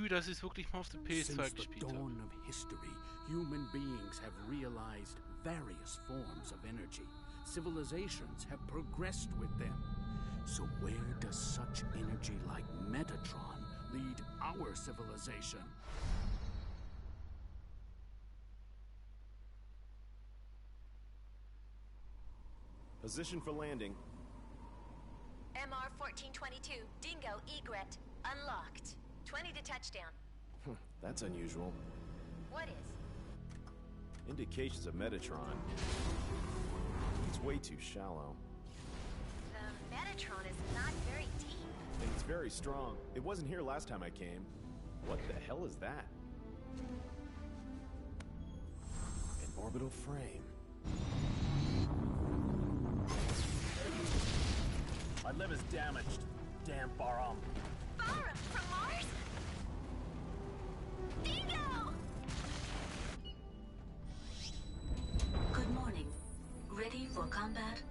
Gefühl, dass ich es wirklich mal auf der PS2 Since the gespielt habe. dawn of history, human beings have realized various forms of energy. Civilizations have progressed with them. So where does such energy like Metatron lead our civilization? Position for landing. MR 1422, Dingo, egret, unlocked. 20 to touchdown. That's unusual. What is? Indications of Metatron. It's way too shallow. The Metatron is not very deep. And it's very strong. It wasn't here last time I came. What the hell is that? An orbital frame. My liver's damaged. Damn Baram. Baram from Mars? Dingo! Good morning. Ready for combat?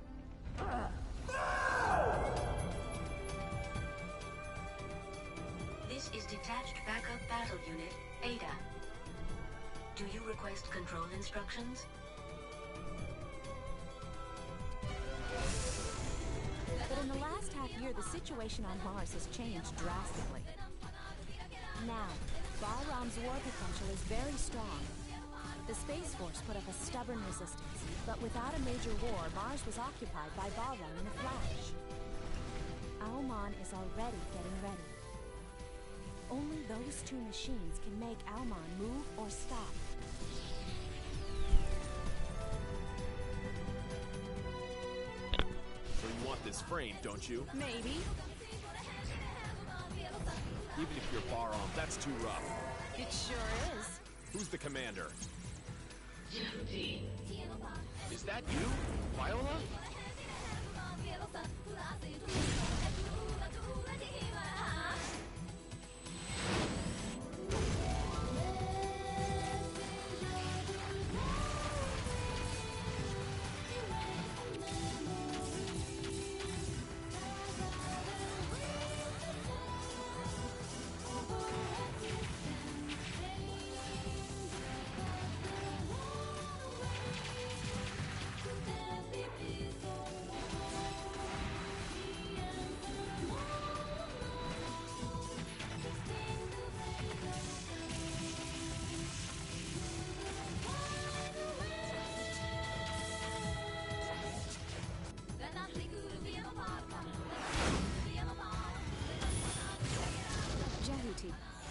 This is Detached Backup Battle Unit, Ada. Do you request control instructions? But in the last half year, the situation on Mars has changed drastically. Now, Bahram's war potential is very strong. The Space Force put up a stubborn resistance, but without a major war, Mars was occupied by Bahram in a flash. Alman is already getting ready. Only those two machines can make Alman move or stop. So you want this frame, don't you? Maybe. Even if you're Baram, that's too rough. It sure is. Who's the commander? Is that you, Viola?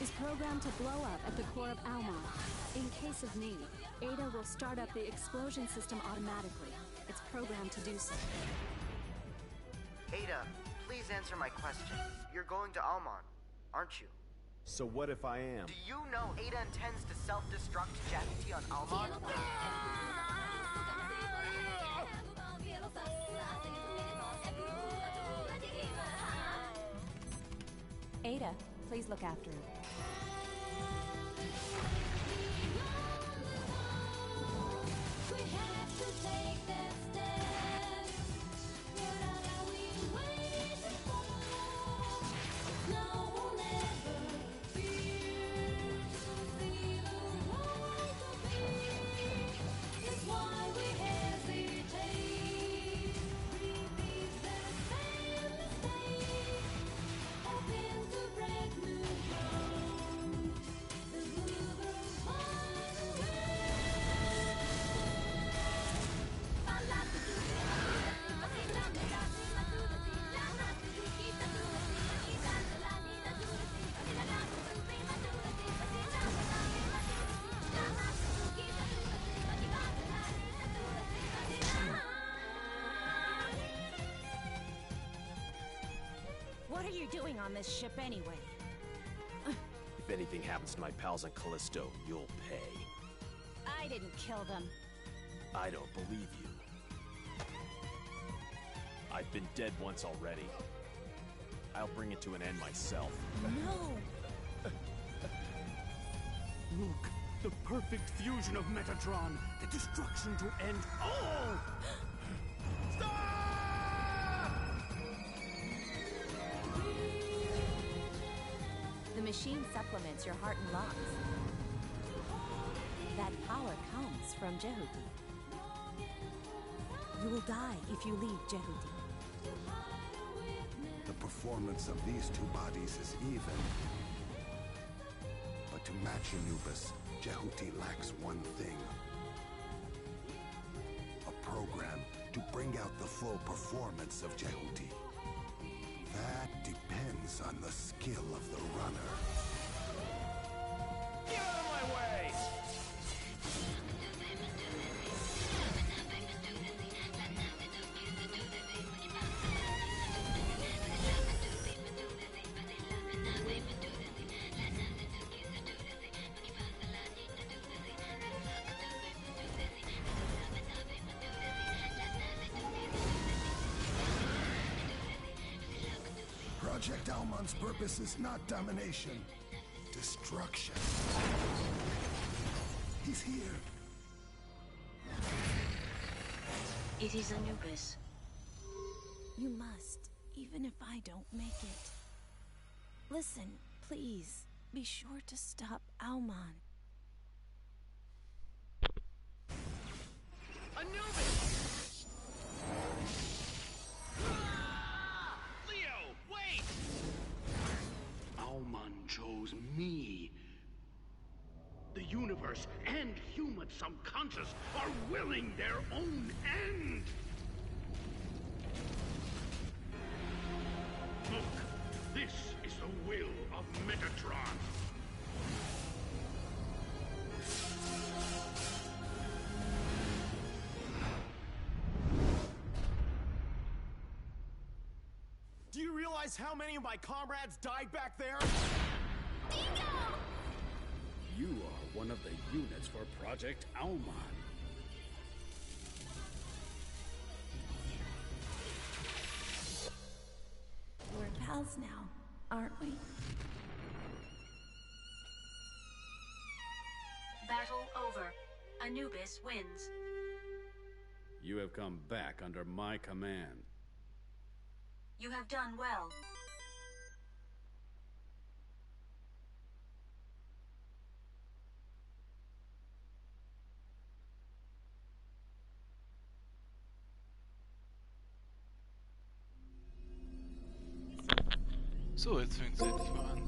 Is programmed to blow up at the core of Alman. In case of need, Ada will start up the explosion system automatically. It's programmed to do so. Ada, please answer my question. You're going to Alman, aren't you? So what if I am? Do you know Ada intends to self-destruct Jackie on Alman? Ada, please look after it. What are you doing on this ship anyway? If anything happens to my pals on Callisto, you'll pay. I didn't kill them. I don't believe you. I've been dead once already. I'll bring it to an end myself. No! Look, the perfect fusion of Metatron, the destruction to end all! The machine supplements your heart and lungs. That power comes from Jehuti. You will die if you leave Jehuti. The performance of these two bodies is even. But to match Anubis, Jehuti lacks one thing. A program to bring out the full performance of Jehuti. That depends on the skill of the runner. Get out of my way! Project Almon's purpose is not domination, destruction. He's here. It is Anubis. You must, even if I don't make it. Listen, please, be sure to stop Almon. Anubis! Leo, wait! Almon chose me. The universe and human subconscious are willing their own end. Look, this is the will of Metatron. Do you realize how many of my comrades died back there? You are one of the units for Project Almon. We're pals now, aren't we? Battle over. Anubis wins. You have come back under my command. You have done well. So, jetzt fängt es endlich mal an.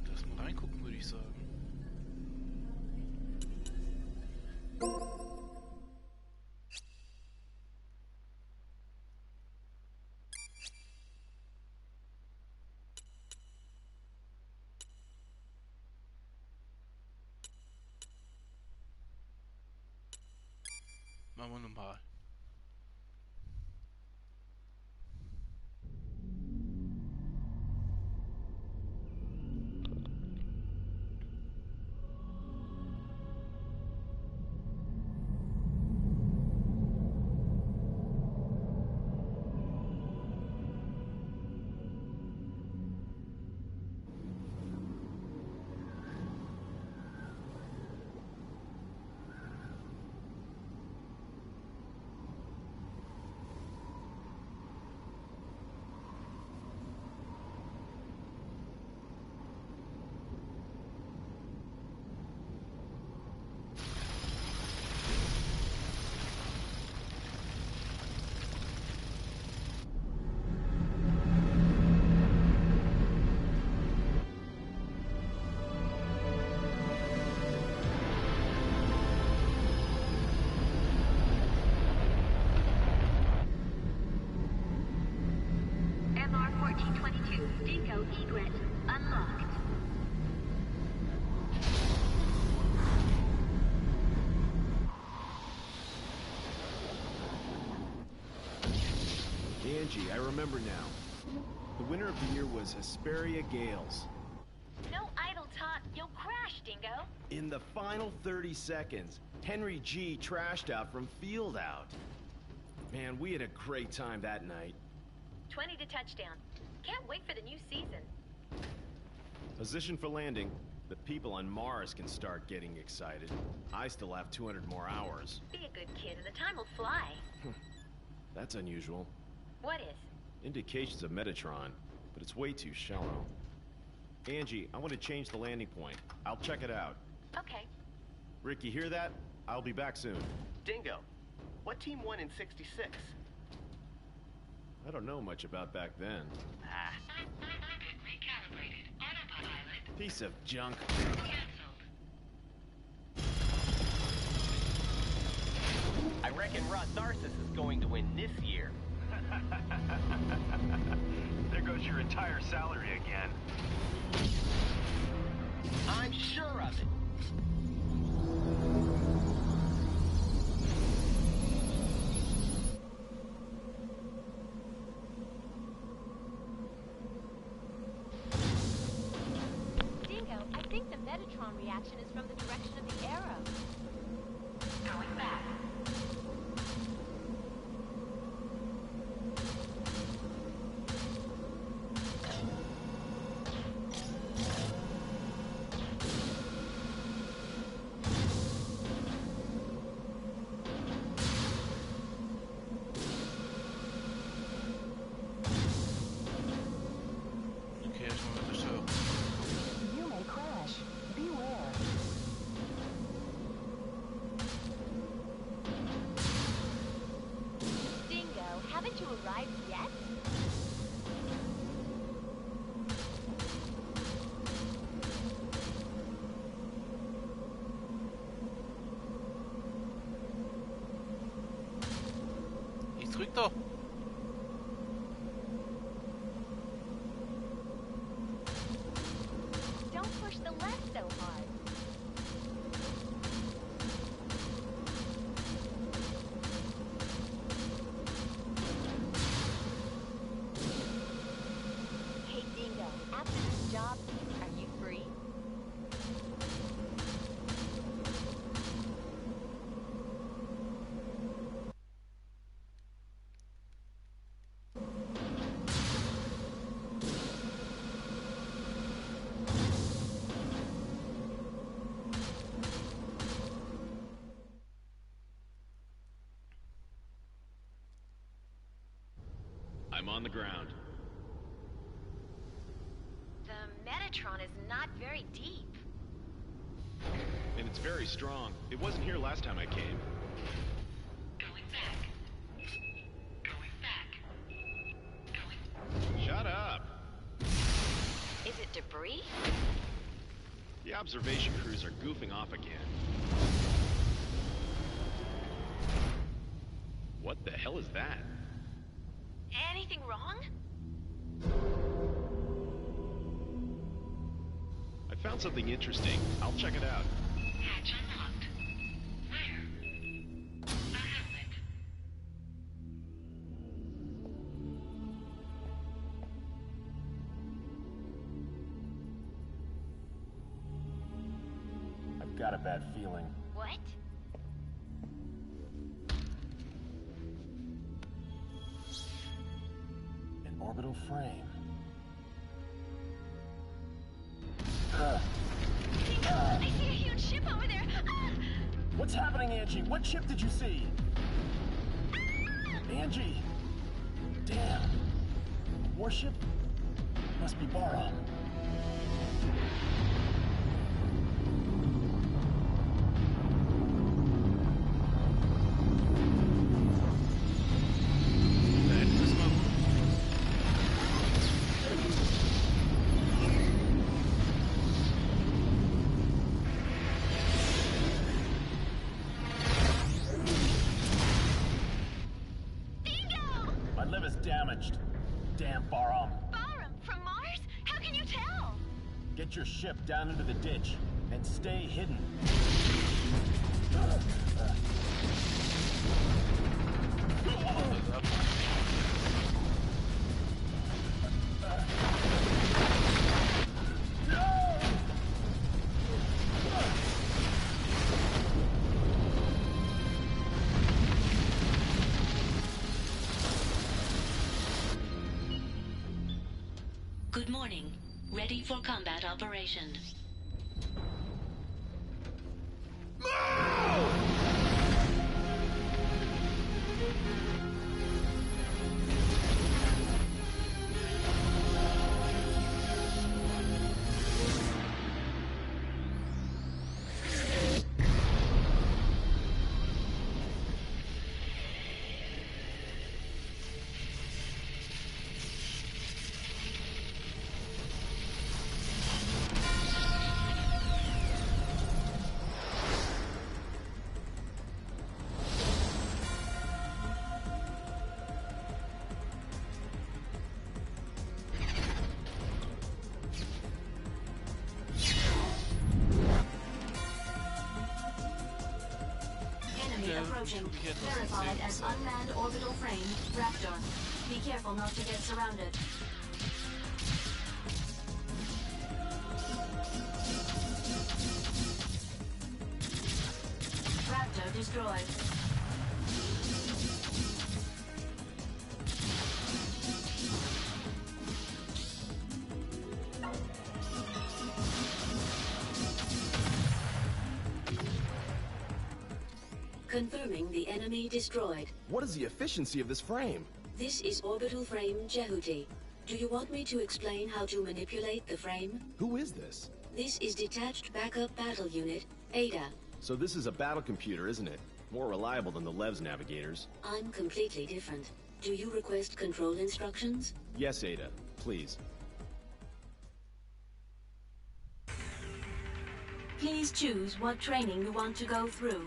Lass mal reingucken, würde ich sagen. Machen wir normal. RT-22 Dingo egret unlocked. Angie, I remember now. The winner of the year was Hesperia Gales. No idle talk. You'll crash, Dingo. In the final 30 seconds, Henry G trashed out from field out. Man, we had a great time that night. 20 to touchdown. Can't wait for the new season. Position for landing. The people on Mars can start getting excited. I still have 200 more hours. Be a good kid and the time will fly. That's unusual. What is? Indications of Metatron, but it's way too shallow. Angie, I want to change the landing point. I'll check it out. Okay. Rick, you hear that? I'll be back soon. Dingo, what team won in '66? I don't know much about back then. Recalibrated. Autopilot Piece of junk. canceled. I reckon Rod Narcissus is going to win this year. There goes your entire salary again. I'm sure of it. Dingo, I think the Metatron reaction is from the direction of the arrow. Going back. Okay, jetzt mal bitte so. You may crash. Beware. Dingo, haven't you arrived yet? Ich drück doch. Don't push the left so hard. Hey, Dingo, after this job, are you free? I'm on the ground. The Metatron is not very deep. And it's very strong. It wasn't here last time I came. Going back. Going back. Going. Shut up! Is it debris? The observation crews are goofing off again. What the hell is that? Anything wrong? I found something interesting. I'll check it out. Hatch unlocked. Where? A helmet. I've got a bad feeling. What? An orbital frame. Dingo, I see a huge ship over there. Ah! What's happening, Angie? What ship did you see? Angie! Damn. Warship? Must be Baron. Da hinten ist man. My liver's damaged. Damn Baron. Baron! Get your ship down into the ditch and stay hidden. Good morning. Ready for combat operation. Approaching. Verified as unmanned orbital frame, Raptor. Be careful not to get surrounded. Raptor destroyed. Confirming the enemy destroyed. What is the efficiency of this frame? This is orbital frame Jehuti. Do you want me to explain how to manipulate the frame? Who is this? This is Detached Backup Battle Unit, Ada. So this is a battle computer, isn't it? More reliable than the Lev's navigators. I'm completely different. Do you request control instructions? Yes, Ada. Please. Please choose what training you want to go through.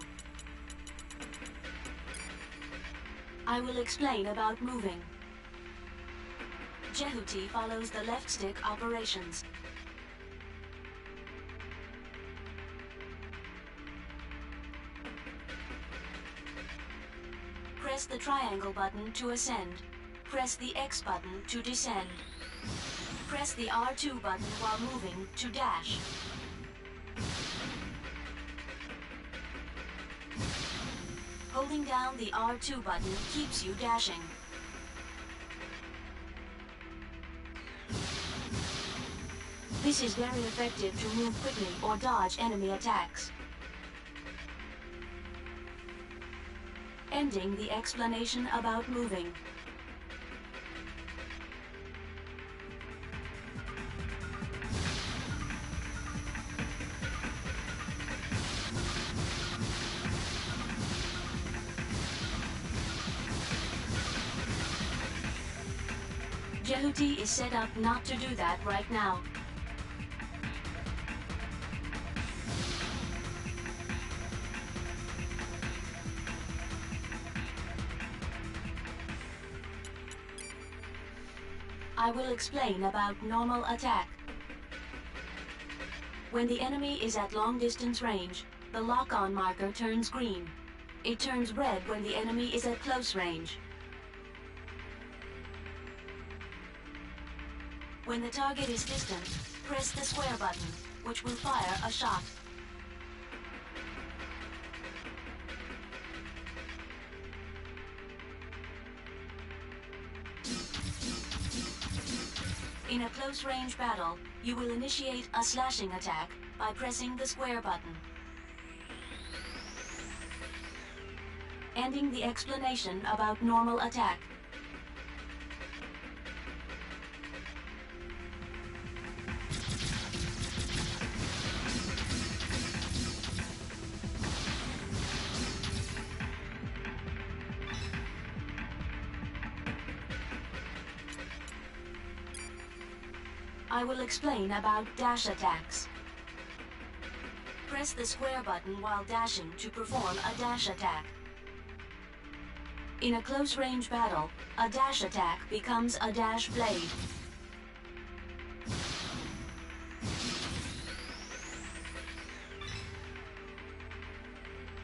I will explain about moving. Jehuti follows the left stick operations. Press the triangle button to ascend. Press the X button to descend. Press the R2 button while moving to dash. Holding down the R2 button keeps you dashing. This is very effective to move quickly or dodge enemy attacks. Ending the explanation about moving. Jehuti is set up not to do that right now. I will explain about normal attack. When the enemy is at long distance range, the lock-on marker turns green. It turns red when the enemy is at close range. When the target is distant, press the square button, which will fire a shot. In a close-range battle, you will initiate a slashing attack by pressing the square button. Ending the explanation about normal attack. I will explain about dash attacks. Press the square button while dashing to perform a dash attack. In a close-range battle, a dash attack becomes a dash blade.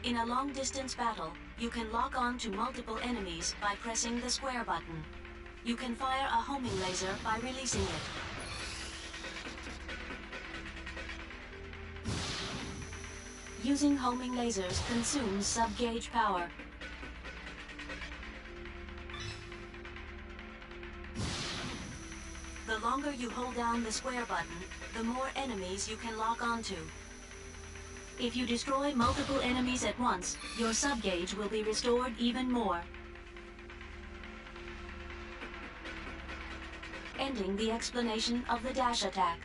In a long-distance battle, you can lock on to multiple enemies by pressing the square button. You can fire a homing laser by releasing it. Using homing lasers consumes sub-gauge power. The longer you hold down the square button, the more enemies you can lock onto. If you destroy multiple enemies at once, your sub-gauge will be restored even more. Ending the explanation of the dash attack.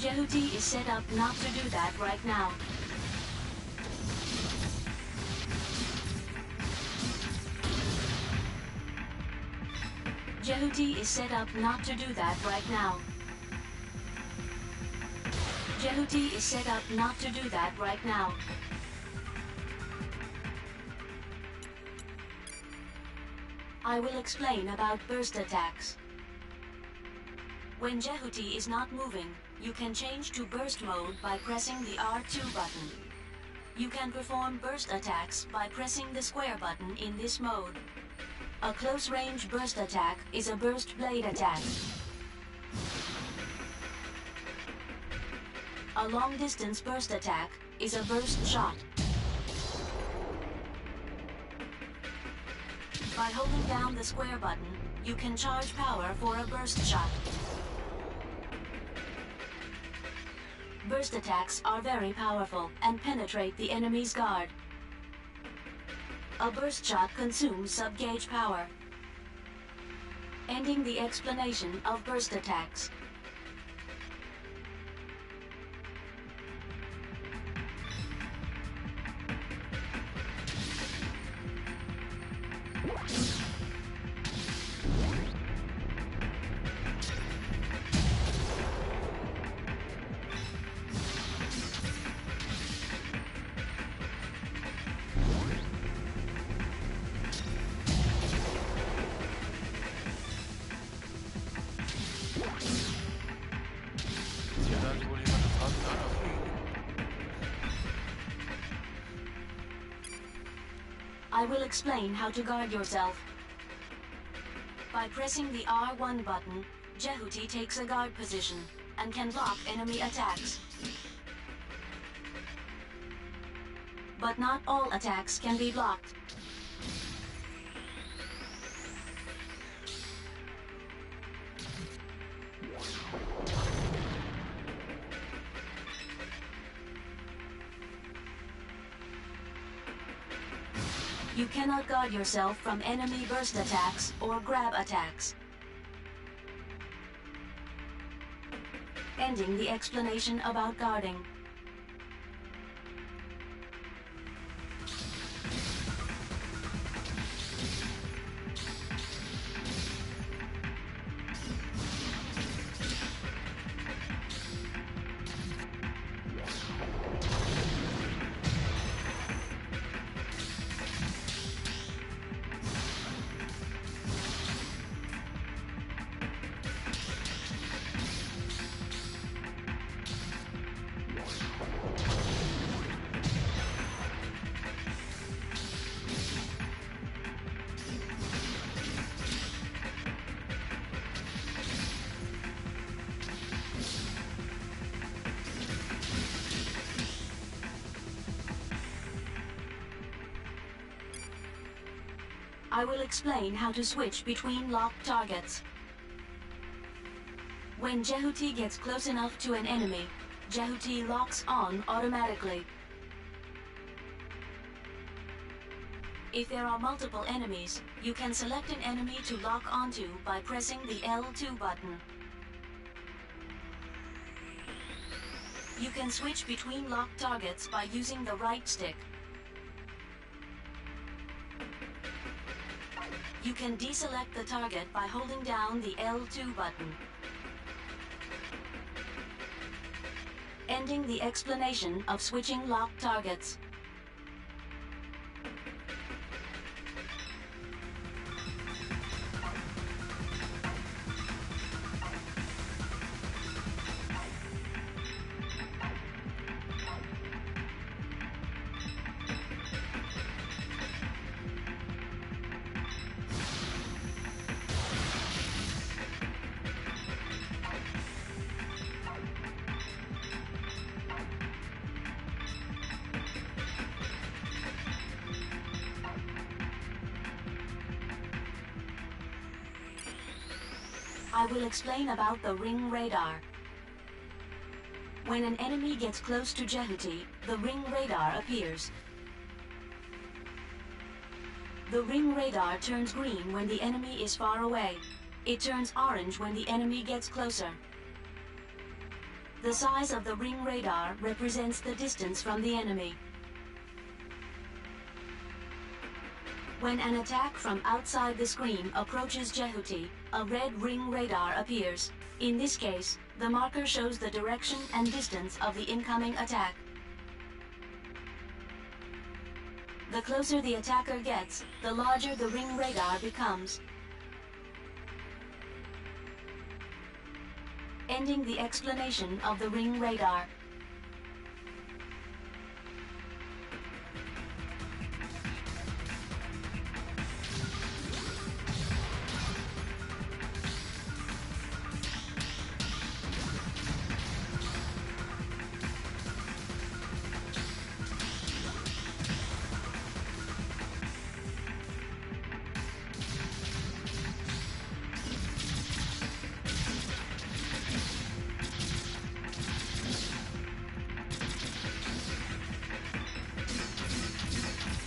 Jehuti is set up not to do that right now. Jehuti is set up not to do that right now. Jehuti is set up not to do that right now. I will explain about burst attacks. When Jehuti is not moving, you can change to burst mode by pressing the R2 button. You can perform burst attacks by pressing the square button in this mode. A close-range burst attack is a burst blade attack. A long-distance burst attack is a burst shot. By holding down the square button, you can charge power for a burst shot. Burst attacks are very powerful and penetrate the enemy's guard. A burst shot consumes sub-gauge power. Ending the explanation of burst attacks. I will explain how to guard yourself. By pressing the R1 button, Jehuti takes a guard position and can block enemy attacks. But not all attacks can be blocked. You cannot guard yourself from enemy burst attacks or grab attacks. Ending the explanation about guarding. I will explain how to switch between locked targets. When Jehuti gets close enough to an enemy, Jehuti locks on automatically. If there are multiple enemies, you can select an enemy to lock onto by pressing the L2 button. You can switch between locked targets by using the right stick. You can deselect the target by holding down the L2 button. Ending the explanation of switching locked targets. I will explain about the ring radar. When an enemy gets close to Jehuti, the ring radar appears. The ring radar turns green when the enemy is far away. It turns orange when the enemy gets closer. The size of the ring radar represents the distance from the enemy. When an attack from outside the screen approaches Jehuti, a red ring radar appears. In this case, the marker shows the direction and distance of the incoming attack. The closer the attacker gets, the larger the ring radar becomes. Ending the explanation of the ring radar.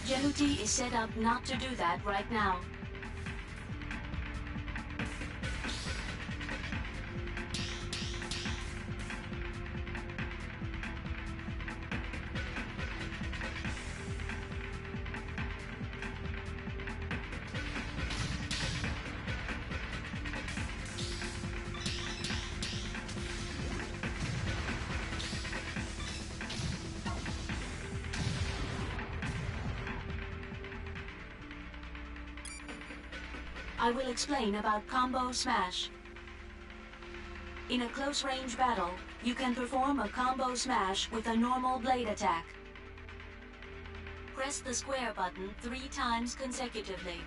Jehuti is set up not to do that right now. I will explain about combo smash. In a close-range battle, you can perform a combo smash with a normal blade attack. Press the square button 3 times consecutively.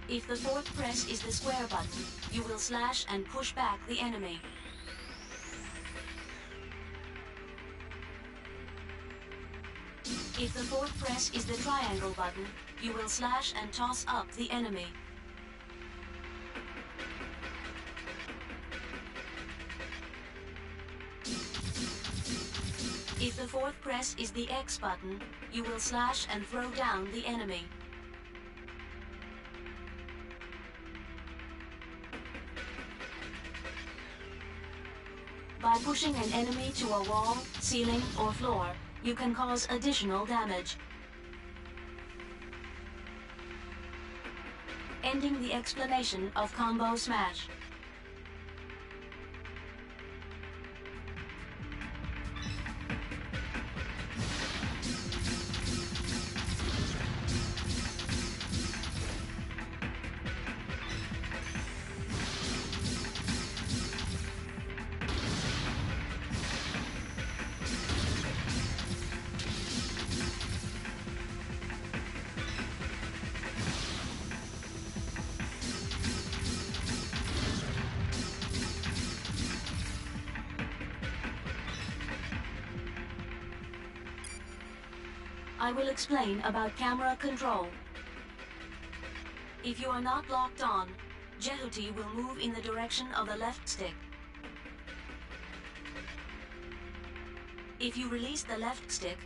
If the fourth press is the square button, you will slash and push back the enemy. If the fourth press is the triangle button, you will slash and toss up the enemy. If the fourth press is the X button, you will slash and throw down the enemy. By pushing an enemy to a wall, ceiling, or floor, you can cause additional damage. Ending the explanation of combo smash. I will explain about camera control. If you are not locked on, Jehuti will move in the direction of the left stick. If you release the left stick,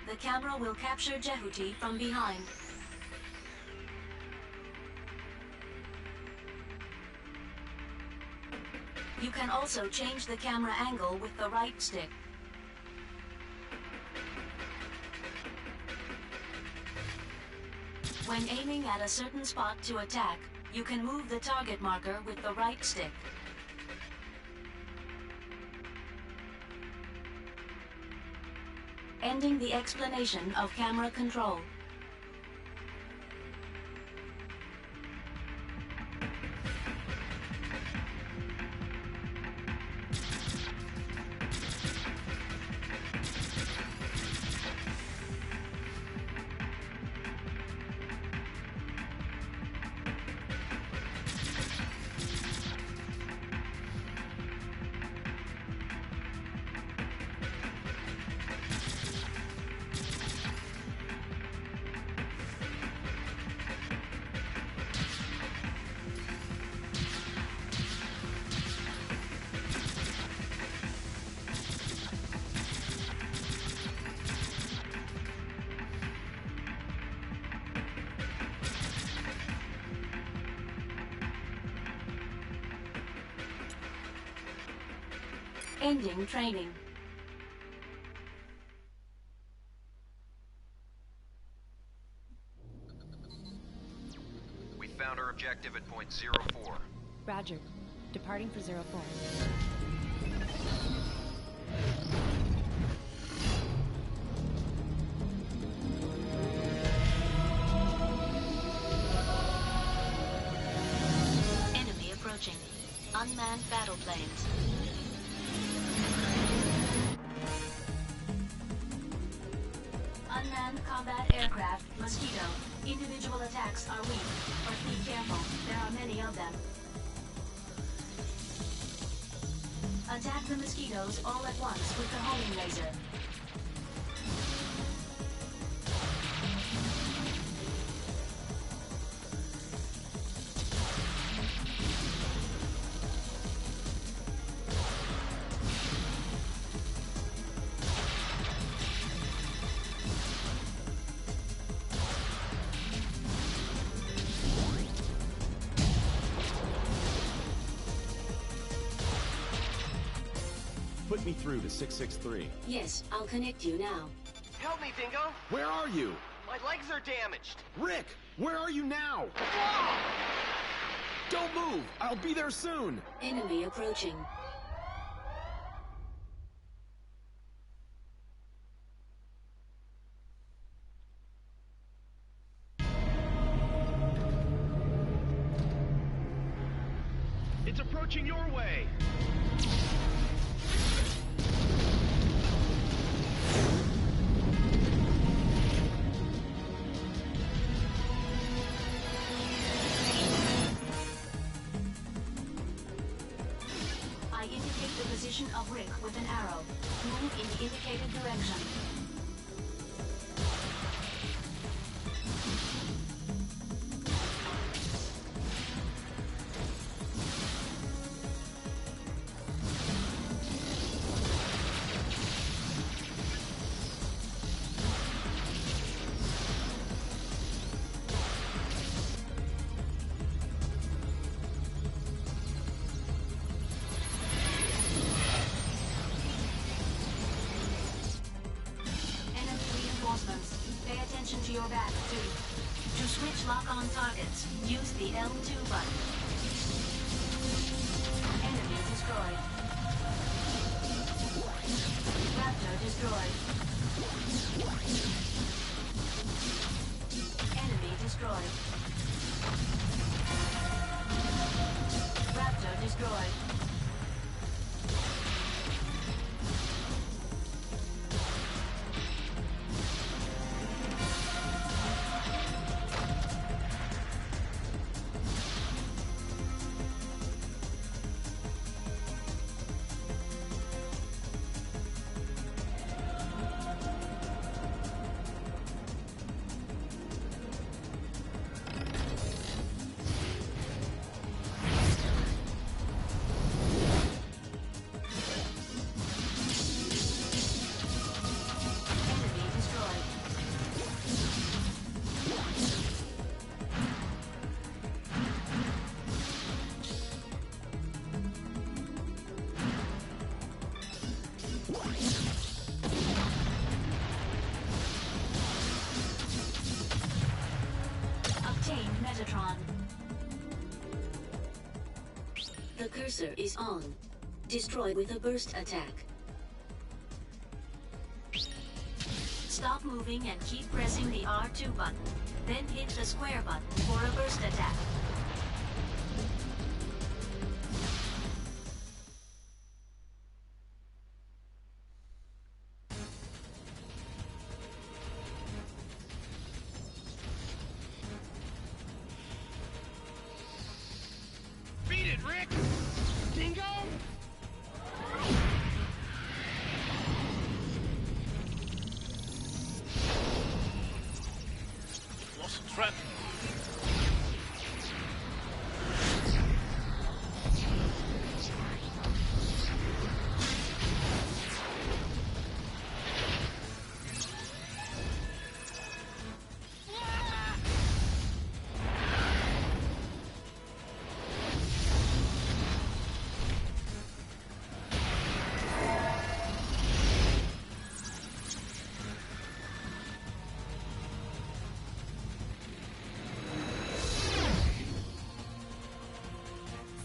the camera will capture Jehuti from behind. You can also change the camera angle with the right stick. When aiming at a certain spot to attack, you can move the target marker with the right stick. Ending the explanation of camera control. Ending training. We found our objective at point 04. Roger. Departing for 04. Enemy approaching. Unmanned battle planes. Unmanned combat aircraft, Mosquito. Individual attacks are weak, but be careful. There are many of them. Attack the mosquitoes all at once with the homing laser. Put me through to 663. Yes, I'll connect you now. Help me, Dingo! Where are you? My legs are damaged! Rick, where are you now? Don't move! I'll be there soon! Enemy approaching. It's approaching your way! I indicate the position of Rick with an arrow. Move in the indicated direction. Pay attention to your back, too. To switch lock-on targets, use the L2 button. Enemy destroyed. Raptor destroyed. Enemy destroyed. Raptor destroyed. The cursor is on. Destroy with a burst attack. Stop moving and keep pressing the R2 button. Then hit the square button for a burst attack. Beat it, Rick! Dingo! Lost a trap.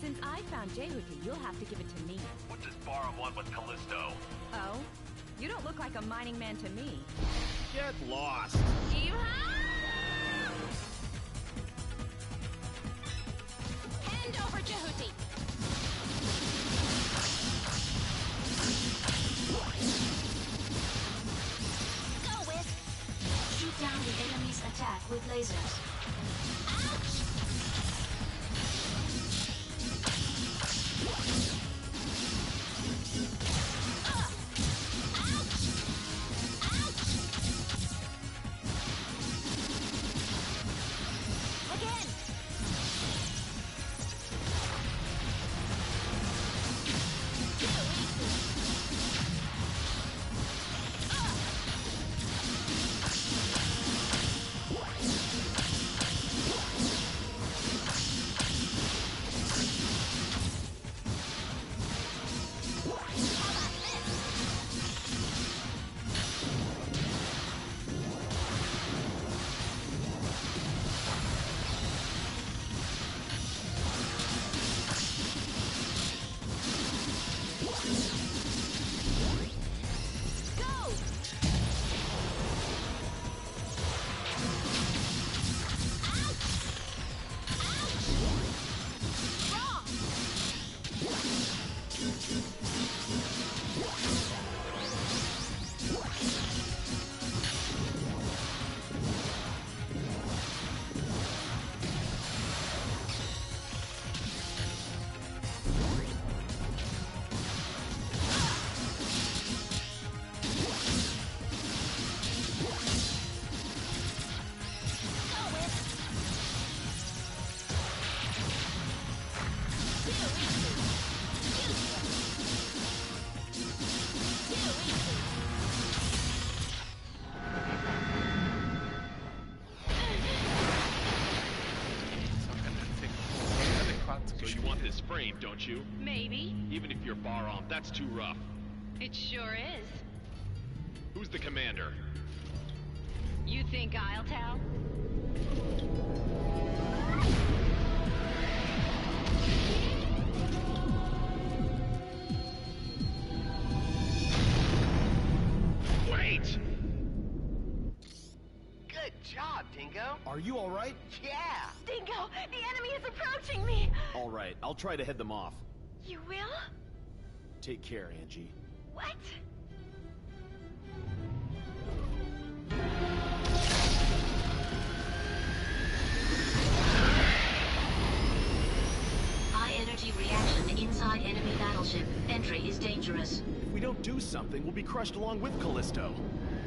Since I found Jehuti, you'll have to give it to me. What does Barum want with Callisto? Oh? You don't look like a mining man to me. Get lost. Hand over Jehuti! Go, Whisk! Shoot down the enemy's attack with lasers. Again! So you want this frame, don't you? Maybe. Even if you're Barum, that's too rough. It sure is. Who's the commander? You think I'll tell? Wait! Good job, Dingo. Are you alright? Yeah! Dingo, the enemy is approaching me! Alright, I'll try to head them off. You will? Take care, Angie. What? High energy reaction inside enemy battleship. Entry is dangerous. If we don't do something, we'll be crushed along with Callisto.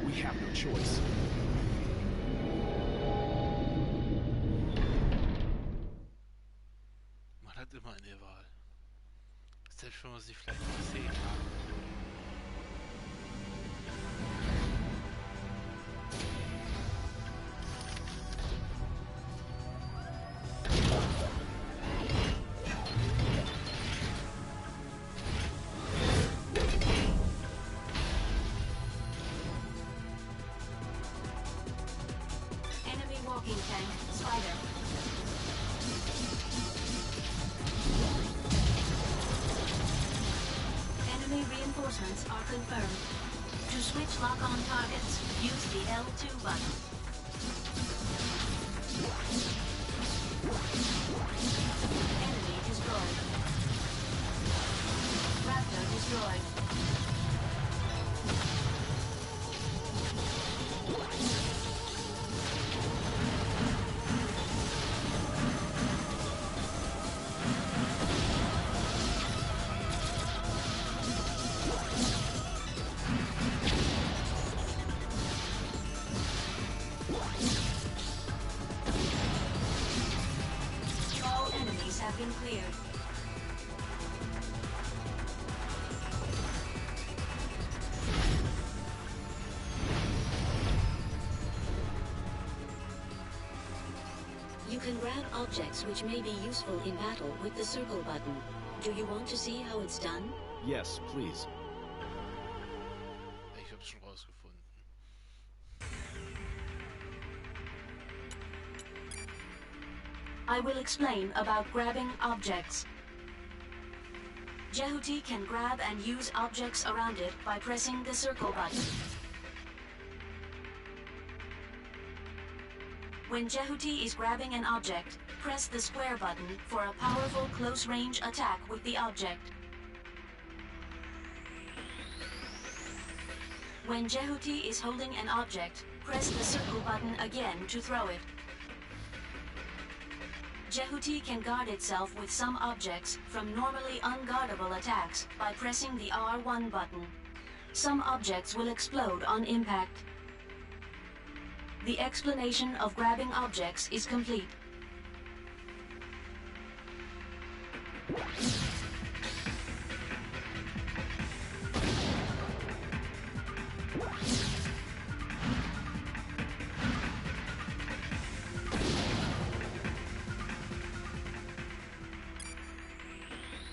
We have no choice. Man hat immer eine Wahl. Selbst wenn man sie vielleicht nicht gesehen hat. Enemy walking tank. Spider. Enemy reinforcements are confirmed. To switch lock-on targets, use the L2 button. Enemy destroyed. Raptor destroyed. All enemies have been cleared. You can grab objects which may be useful in battle with the circle button. Do you want to see how it's done? Yes, please. Ich hab's schon rausgefunden. I will explain about grabbing objects. Jehuti can grab and use objects around it by pressing the circle button. When Jehuti is grabbing an object, press the square button for a powerful close-range attack with the object. When Jehuti is holding an object, press the circle button again to throw it. Jehuti can guard itself with some objects from normally unguardable attacks by pressing the R1 button. Some objects will explode on impact. The explanation of grabbing objects is complete.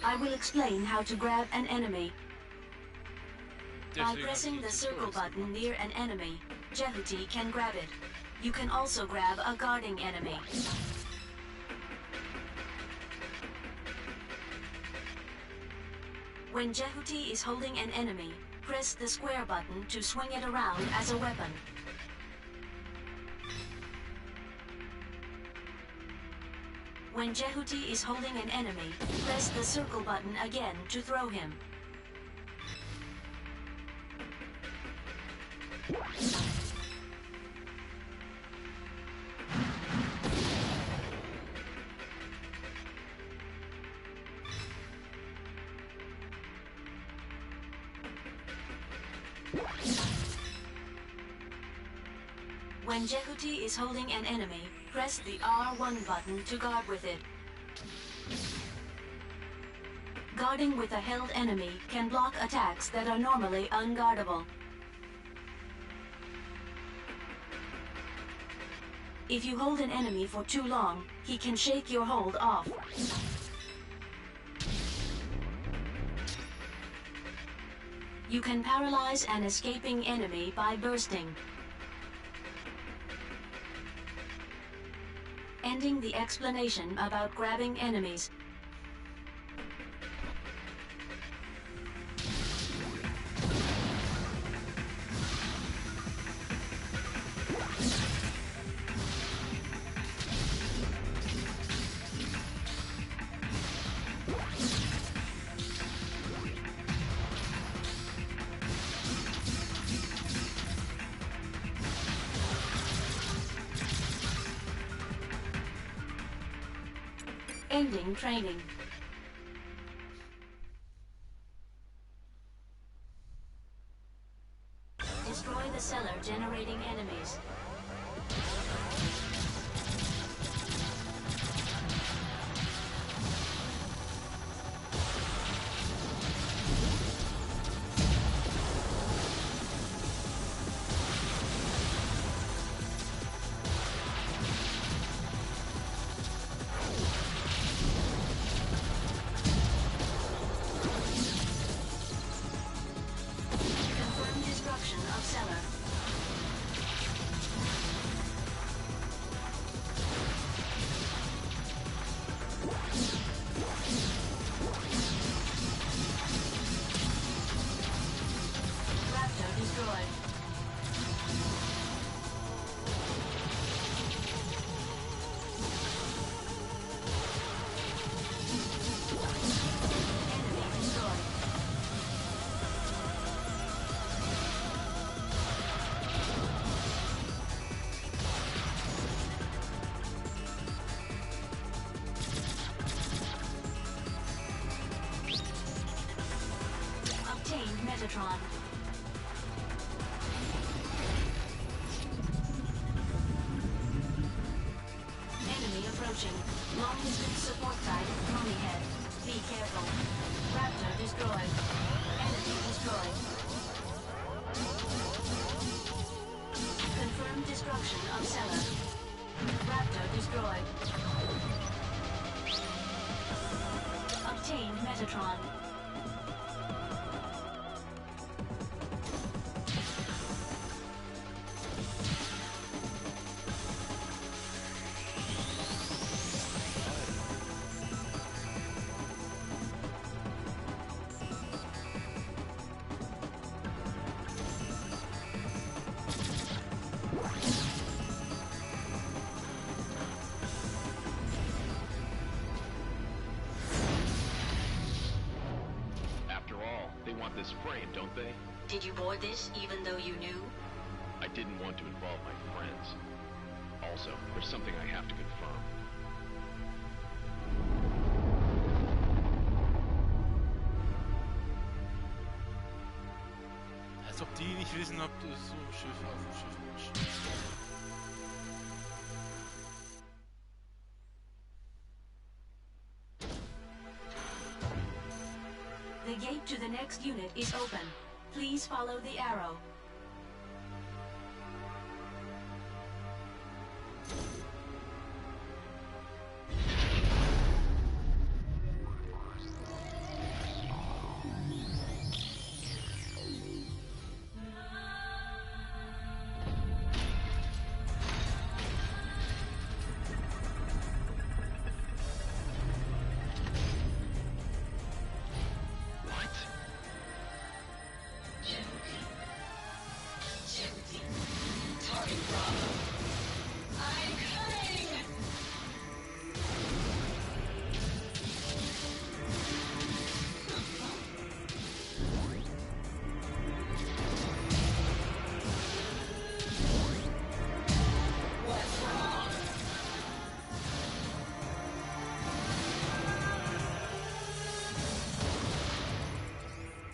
I will explain how to grab an enemy. By pressing the circle button near an enemy, Jehuti can grab it. You can also grab a guarding enemy. When Jehuti is holding an enemy, press the square button to swing it around as a weapon. When Jehuti is holding an enemy, press the circle button again to throw him. When Jehuti is holding an enemy, press the R1 button to guard with it. Guarding with a held enemy can block attacks that are normally unguardable. If you hold an enemy for too long, he can shake your hold off. You can paralyze an escaping enemy by bursting. Ending the explanation about grabbing enemies. Ending training. Destroy the cellar generating enemies. Confirm destruction of cellar. Metatron. Enemy approaching. Long-distance support site at Tommy Head. Be careful. Raptor destroyed. Enemy destroyed. Confirmed destruction of cellar. Raptor destroyed. Obtained Metatron. This frame, don't they? Did you board this even though you knew? I didn't want to involve my friends. Also, there's something I have to confirm. Als ob die nicht wissen, ob du so ein Schiff auf dem Schiff bist. The gate to the next unit is open. Please follow the arrow.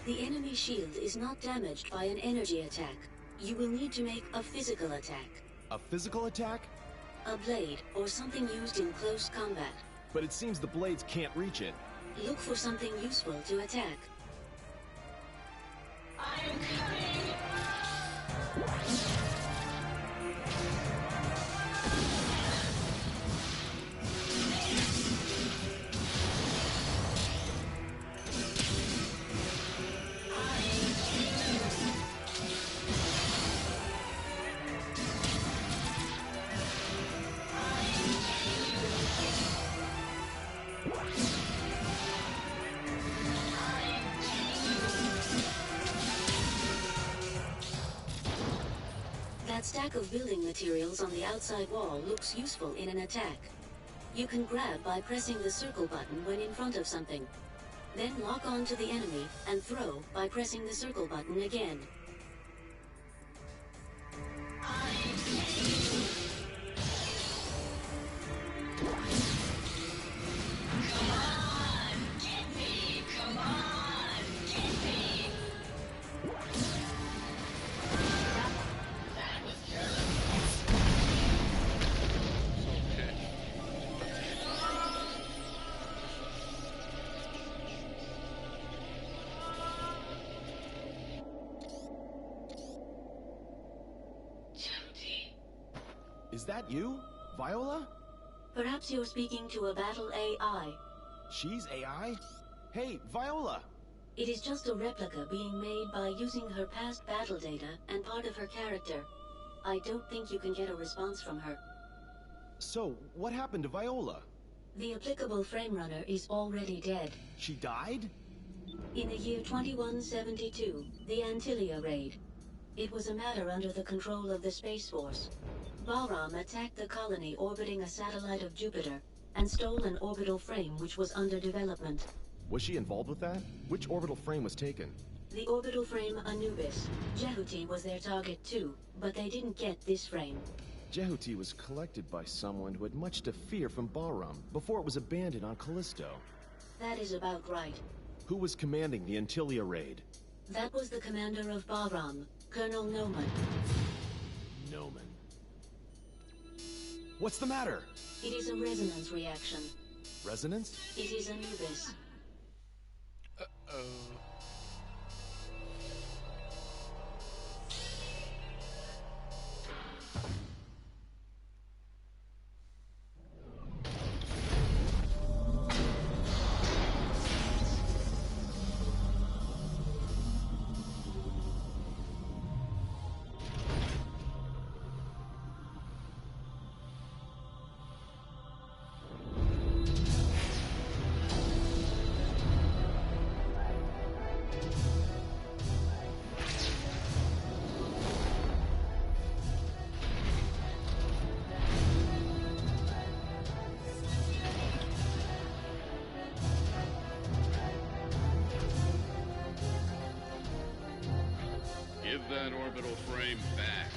The enemy shield is not damaged by an energy attack. You will need to make a physical attack. A physical attack? A blade, or something used in close combat. But it seems the blades can't reach it. Look for something useful to attack. I'm coming! That stack of building materials on the outside wall looks useful in an attack. You can grab by pressing the circle button when in front of something. Then lock on to the enemy and throw by pressing the circle button again. Come on! Get me! Come on! Get me! That was careless. Okay. Is that you? Viola? Perhaps you're speaking to a battle AI. She's AI? Hey, Viola! It is just a replica being made by using her past battle data and part of her character. I don't think you can get a response from her. So, what happened to Viola? The applicable frame runner is already dead. She died? In the year 2172, the Antillia raid. It was a matter under the control of the Space Force. Bahram attacked the colony orbiting a satellite of Jupiter and stole an orbital frame which was under development. Was she involved with that? Which orbital frame was taken? The orbital frame Anubis. Jehuti was their target too, but they didn't get this frame. Jehuti was collected by someone who had much to fear from Bahram before it was abandoned on Callisto. That is about right. Who was commanding the Antillia raid? That was the commander of Bahram, Colonel Noman. Noman. What's the matter? It is a resonance reaction. Resonance? It is Anubis. Uh-oh. Give that orbital frame back.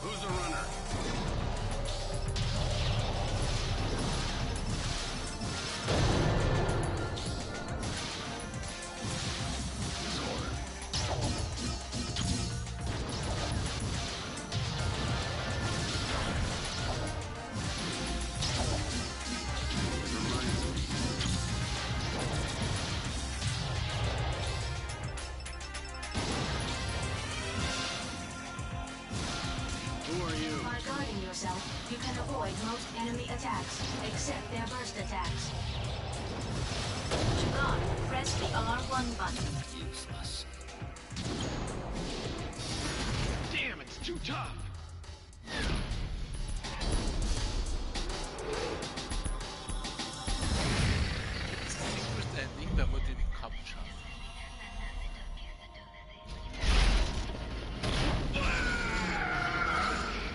Who's a runner? By guarding yourself, you can avoid most enemy attacks, except their burst attacks. To guard, press the R1 button. Useless. Damn, it's too tough. Secret Ending و مدلی کابل شد.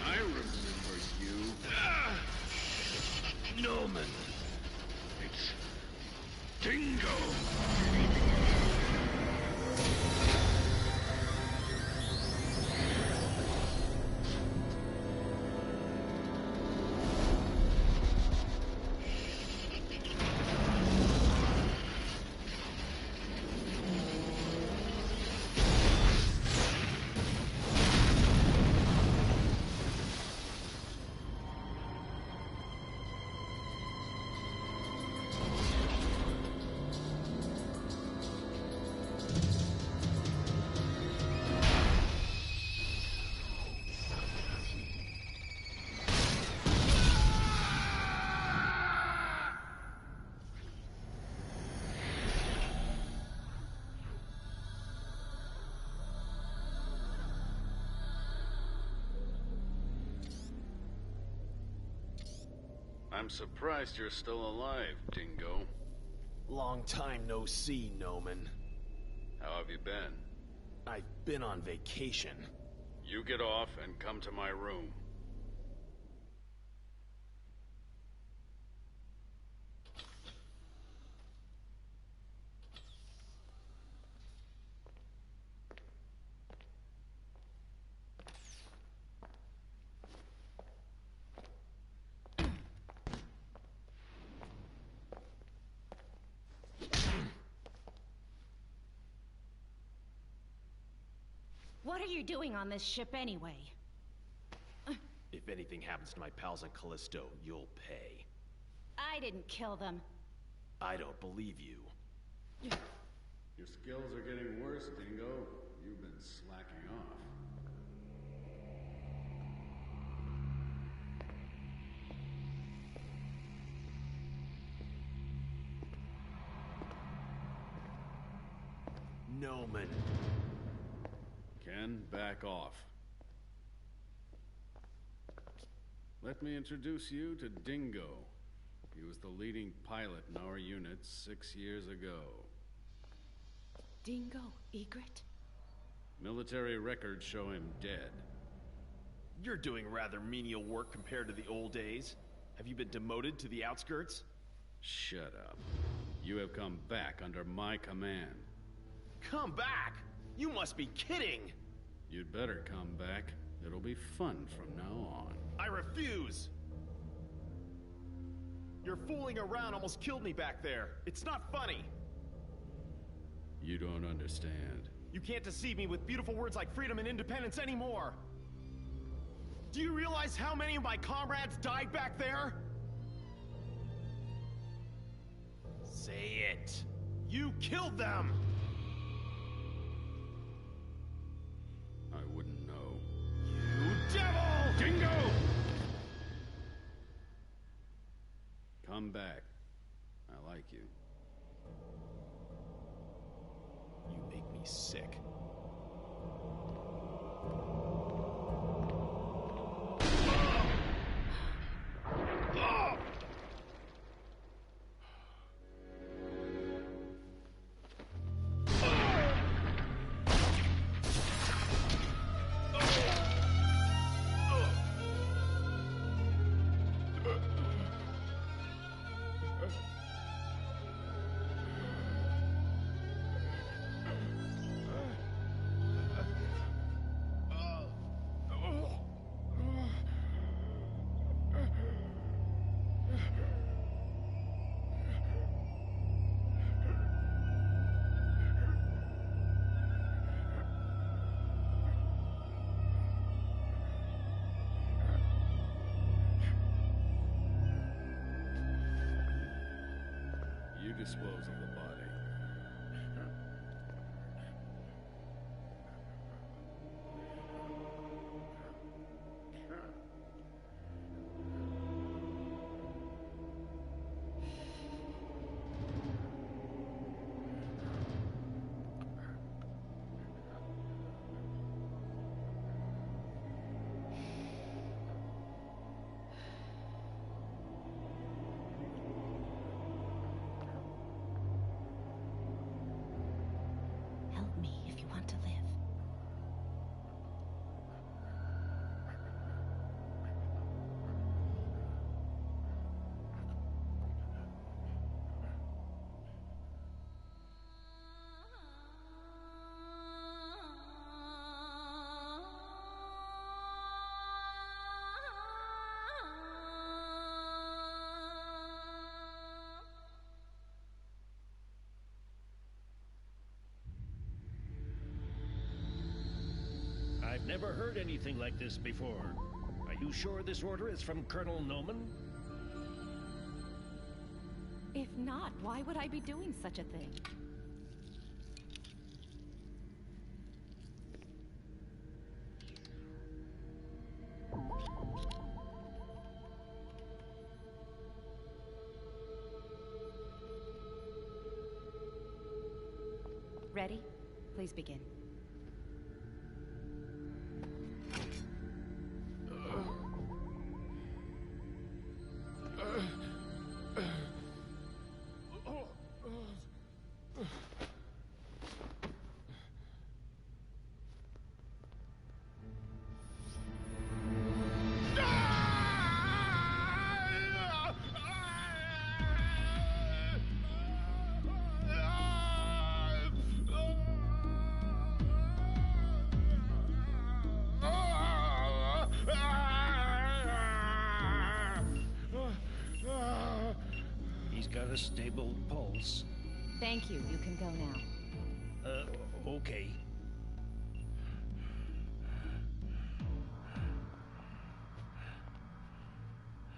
I remember you. Noman. It's Dingo. I'm surprised you're still alive, Dingo. Long time no see, Noman. How have you been? I've been on vacation. You get off and come to my room. What are you doing on this ship anyway? If anything happens to my pals on Callisto, you'll pay. I didn't kill them. I don't believe you. Your skills are getting worse, Dingo. You've been slacking off. Noman. Ken, back off. Let me introduce you to Dingo. He was the leading pilot in our unit 6 years ago. Dingo Egret? Military records show him dead. You're doing rather menial work compared to the old days. Have you been demoted to the outskirts? Shut up. You have come back under my command. Come back? You must be kidding! You'd better come back. It'll be fun from now on. I refuse! Your fooling around almost killed me back there. It's not funny. You don't understand. You can't deceive me with beautiful words like freedom and independence anymore. Do you realize how many of my comrades died back there? Say it. You killed them! I wouldn't know. You devil! Dingo! Come back. I like you. You make me sick. You dispose of the body. Help me if you want to live. I've never heard anything like this before. Are you sure this order is from Colonel Noman? If not, why would I be doing such a thing? Ready? Please begin. He's got a stable pulse. Thank you. You can go now. Okay.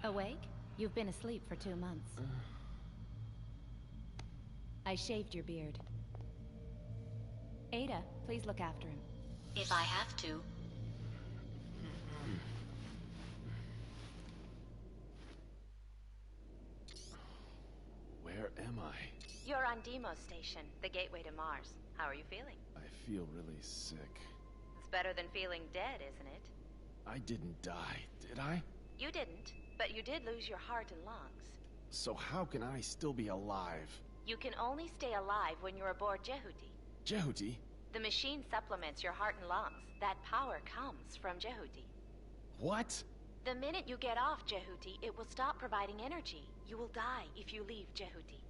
Awake? You've been asleep for 2 months. I shaved your beard. Ada, please look after him. If I have to. Where am I? You're on Deimos Station, the gateway to Mars. How are you feeling? I feel really sick. It's better than feeling dead, isn't it? I didn't die, did I? You didn't, but you did lose your heart and lungs. So how can I still be alive? You can only stay alive when you're aboard Jehuti. Jehuti? The machine supplements your heart and lungs. That power comes from Jehuti. What? The minute you get off Jehuti, it will stop providing energy. You will die if you leave Jehuti.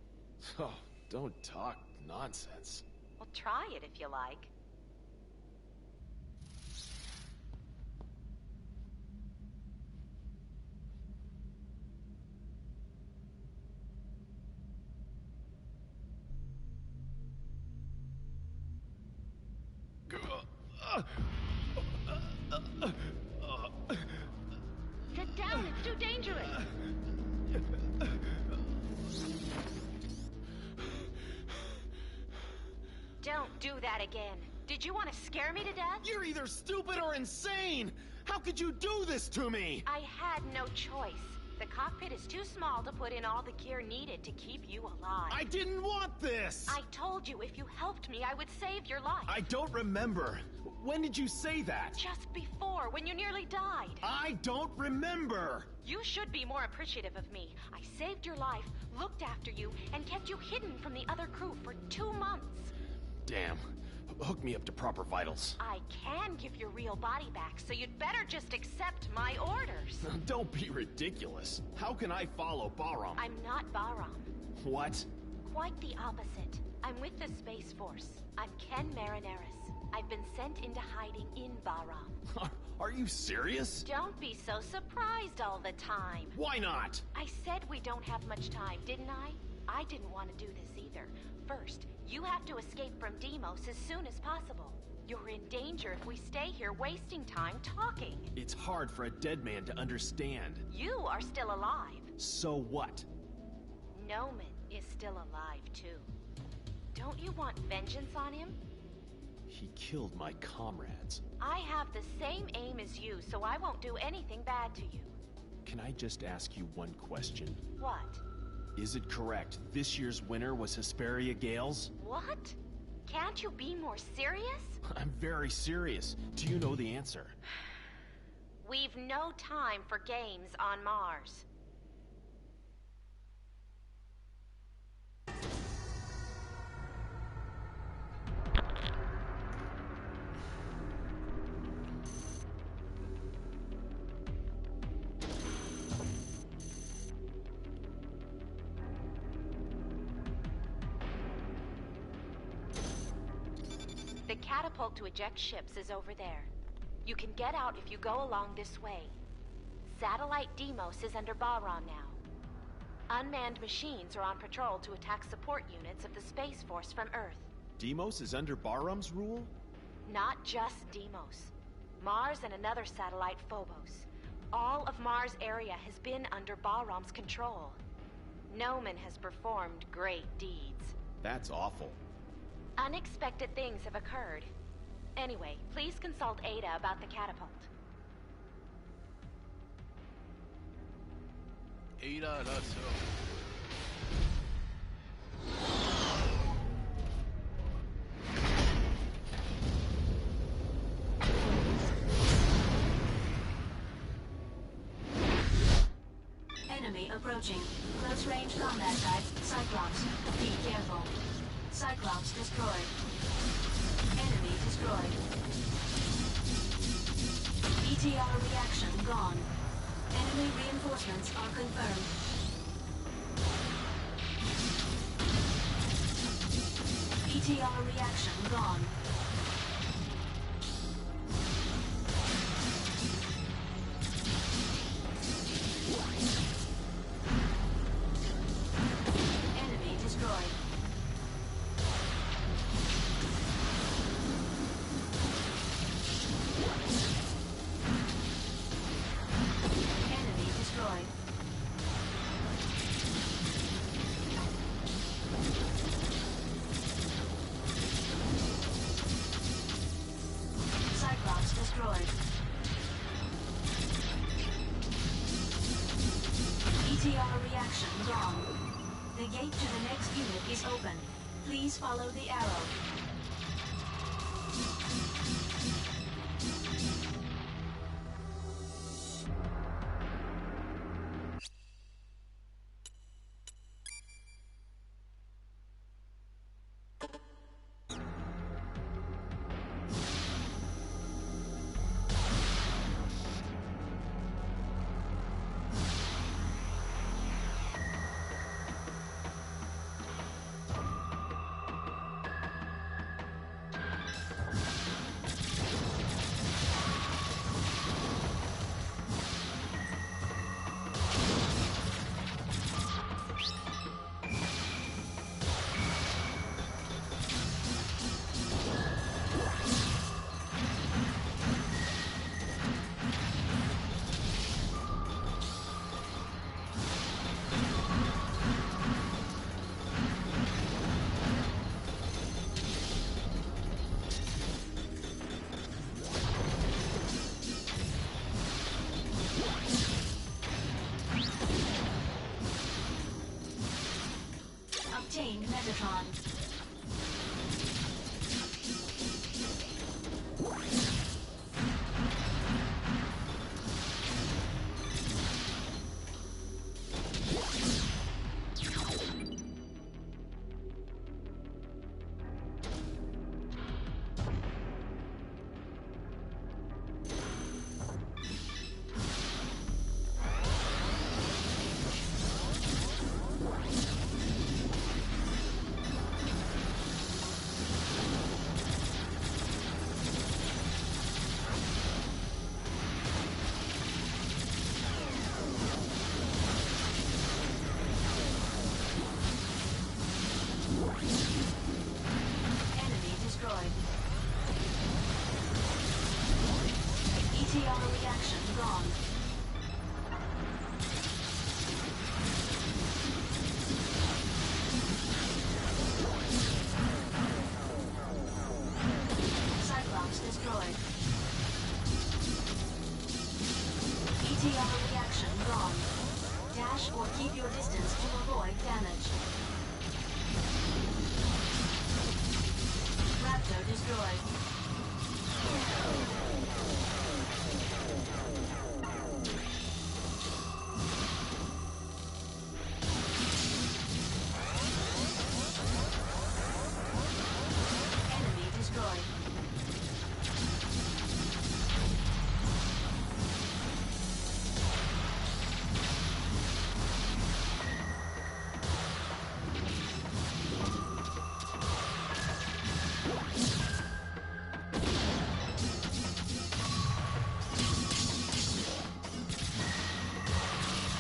Oh, don't talk nonsense. Well, try it if you like. Sit down, it's too dangerous. Don't do that again. Did you want to scare me to death? You're either stupid or insane! How could you do this to me? I had no choice. The cockpit is too small to put in all the gear needed to keep you alive. I didn't want this! I told you if you helped me, I would save your life. I don't remember. When did you say that? Just before, when you nearly died. I don't remember! You should be more appreciative of me. I saved your life, looked after you, and kept you hidden from the other crew for 2 months. Damn. Hook me up to proper vitals. I can give your real body back, so you'd better just accept my orders. Don't be ridiculous. How can I follow Bahram? I'm not Bahram. What? Quite the opposite. I'm with the Space Force. I'm Ken Marineris. I've been sent into hiding in Bahram. Are you serious? Don't be so surprised all the time. Why not? I said we don't have much time, didn't I? I didn't want to do this either. First, you have to escape from Deimos as soon as possible. You're in danger if we stay here wasting time talking. It's hard for a dead man to understand. You are still alive. So what? Noman is still alive, too. Don't you want vengeance on him? He killed my comrades. I have the same aim as you, so I won't do anything bad to you. Can I just ask you one question? What? Is it correct this year's winner was Hesperia Gales? What? Can't you be more serious? I'm very serious. Do you know the answer? We've no time for games on Mars. The catapult to eject ships is over there. You can get out if you go along this way. Satellite Deimos is under Bahram now. Unmanned machines are on patrol to attack support units of the Space Force from Earth. Deimos is under Bahram's rule? Not just Deimos. Mars and another satellite, Phobos. All of Mars' area has been under Bahram's control. Noman has performed great deeds. That's awful. Unexpected things have occurred. Anyway, please consult Ada about the catapult. Ada, là, ça. Enemy approaching. Close range combat type, Cyclops. Be careful. Cyclops destroyed. Enemy destroyed. ETR reaction gone. Enemy reinforcements are confirmed. ETR reaction gone. Enemy destroyed. Enemy destroyed. Cyclops destroyed. ETR reaction gone. The gate to the next unit is open. Please follow the arrow. Metatron. Enemy destroyed. ETR reaction gone. Cyclops destroyed. ETR reaction gone. Dash or keep your distance to avoid damage. Raptor destroyed. Enemy destroyed.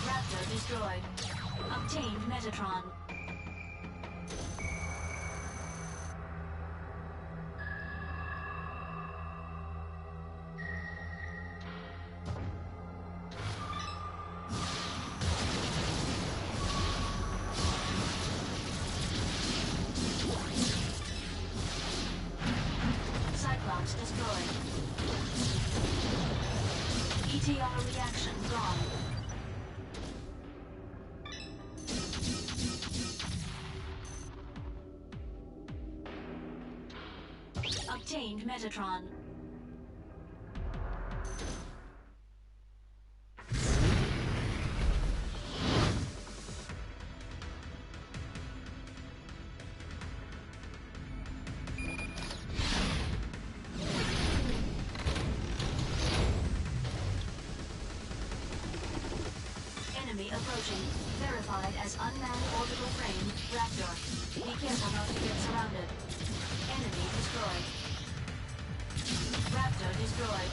Raptor destroyed. Obtained Metatron. Cyclops destroyed. ETR reaction gone. Obtained Metatron. Enemy approaching. Verified as unmanned orbital frame, Raptor. Be careful not to get surrounded. Enemy destroyed. Raptor destroyed.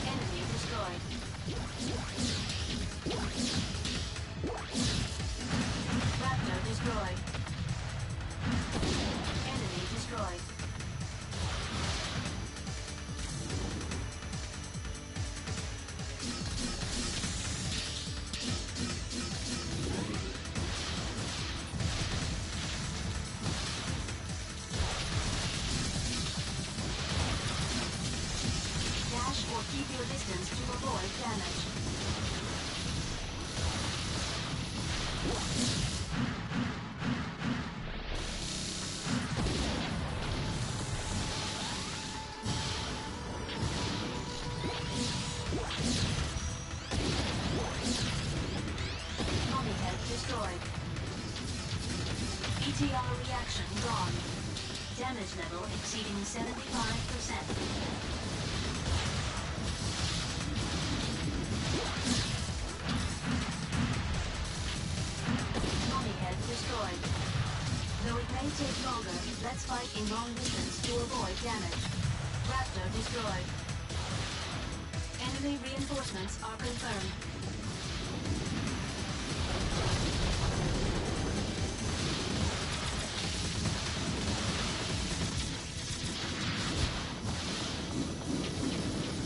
Enemy destroyed. Raptor destroyed. Enemy destroyed. Dash or keep your distance to avoid damage. Omnihead destroyed. ETR reaction gone. Damage level exceeding 75%. Omnihead destroyed. Though it may take longer, let's fight in long distance to avoid damage. Raptor destroyed. Enemy reinforcements are confirmed.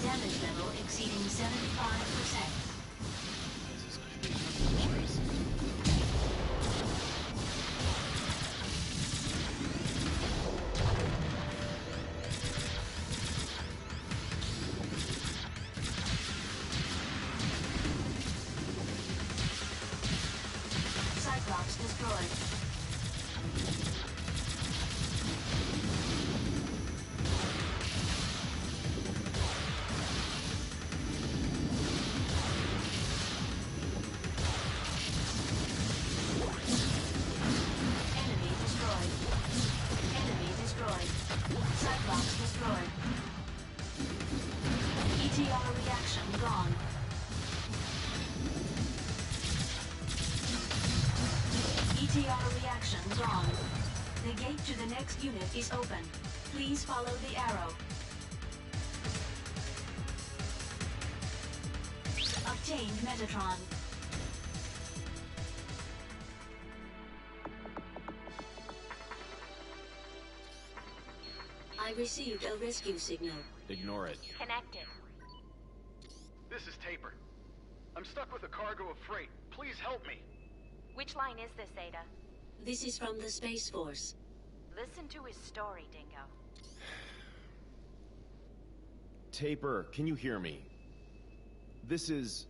Damage level exceeding 75%. destroyed. Enemy destroyed. Enemy destroyed. Cyclops destroyed. ETR reaction gone. ETR reaction gone. The gate to the next unit is open. Please follow the arrow. Obtained Metatron. I received a rescue signal. Ignore it. Connected. This is Taper. I'm stuck with a cargo of freight. Please help me. Which line is this, Ada? This is from the Space Force. Listen to his story, Dingo. Taper, can you hear me? This is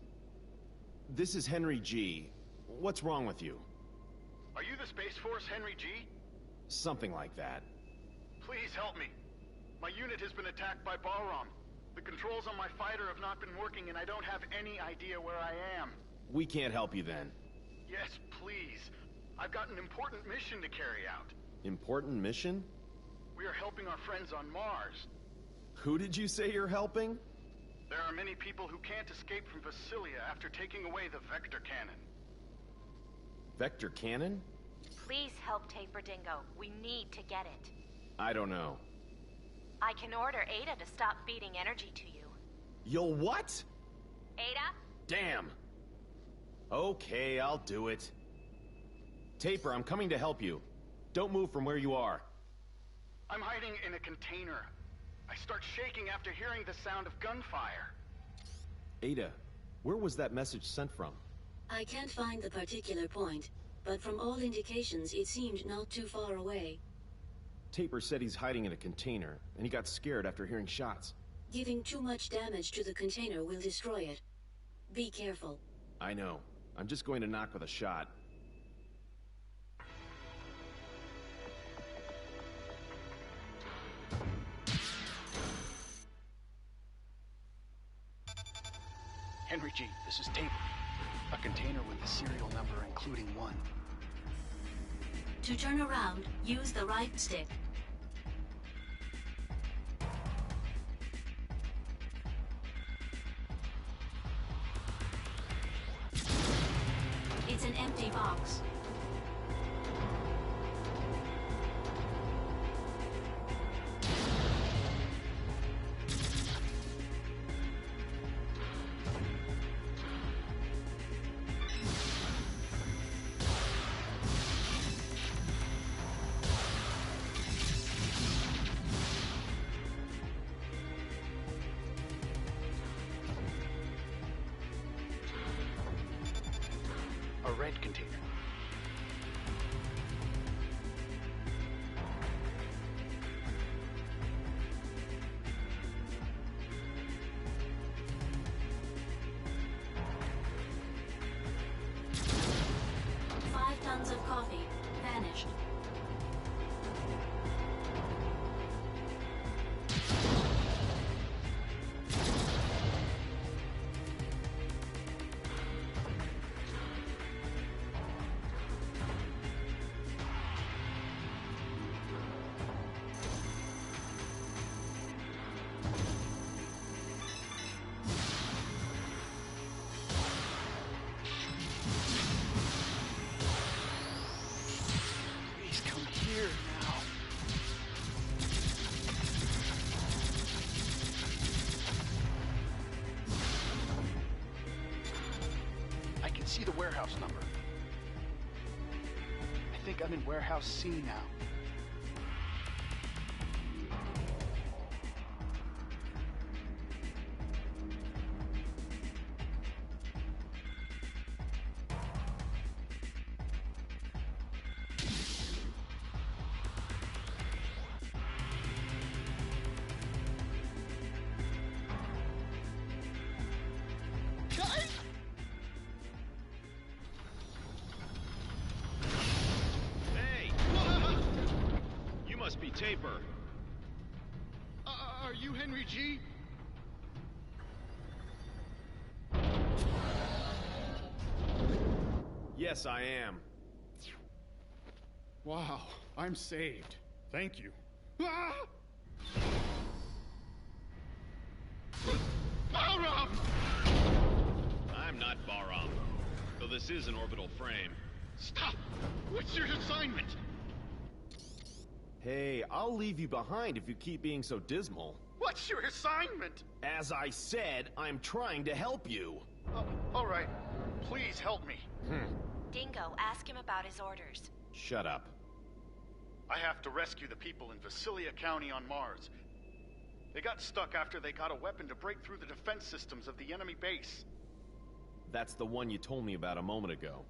Henry G. What's wrong with you? Are you the Space Force, Henry G? Something like that. Please help me. My unit has been attacked by Balram. The controls on my fighter have not been working, and I don't have any idea where I am. We can't help you then. Yes, please. I've got an important mission to carry out. Important mission? We are helping our friends on Mars. Who did you say you're helping? There are many people who can't escape from Vasilia after taking away the Vector Cannon. Vector Cannon? Please help Taper, Dingo. We need to get it. I don't know. I can order Ada to stop feeding energy to you. You'll what? Ada? Damn. Okay, I'll do it. Taper, I'm coming to help you. Don't move from where you are. I'm hiding in a container. I start shaking after hearing the sound of gunfire. Ada, where was that message sent from? I can't find the particular point, but from all indications it seemed not too far away. Taper said he's hiding in a container, and he got scared after hearing shots. Giving too much damage to the container will destroy it. Be careful. I know. I'm just going to knock with a shot. Henry G, this is Taper. A container with the serial number including 1. To turn around, use the right stick. It's an empty box. A red container. Five tons of coffee. Vanished. Please come here now. I can see the warehouse number. I think I'm in warehouse C now. Taper. Are you Henry G? Yes, I am. Wow, I'm saved. Thank you. Ah! Balram! I'm not Bahram, though this is an orbital frame. Stop! What's your assignment? Hey, I'll leave you behind if you keep being so dismal. What's your assignment? As I said, I'm trying to help you. All right. Please help me. Dingo, ask him about his orders. Shut up. I have to rescue the people in Vasilia County on Mars. They got stuck after they got a weapon to break through the defense systems of the enemy base. That's the one you told me about a moment ago.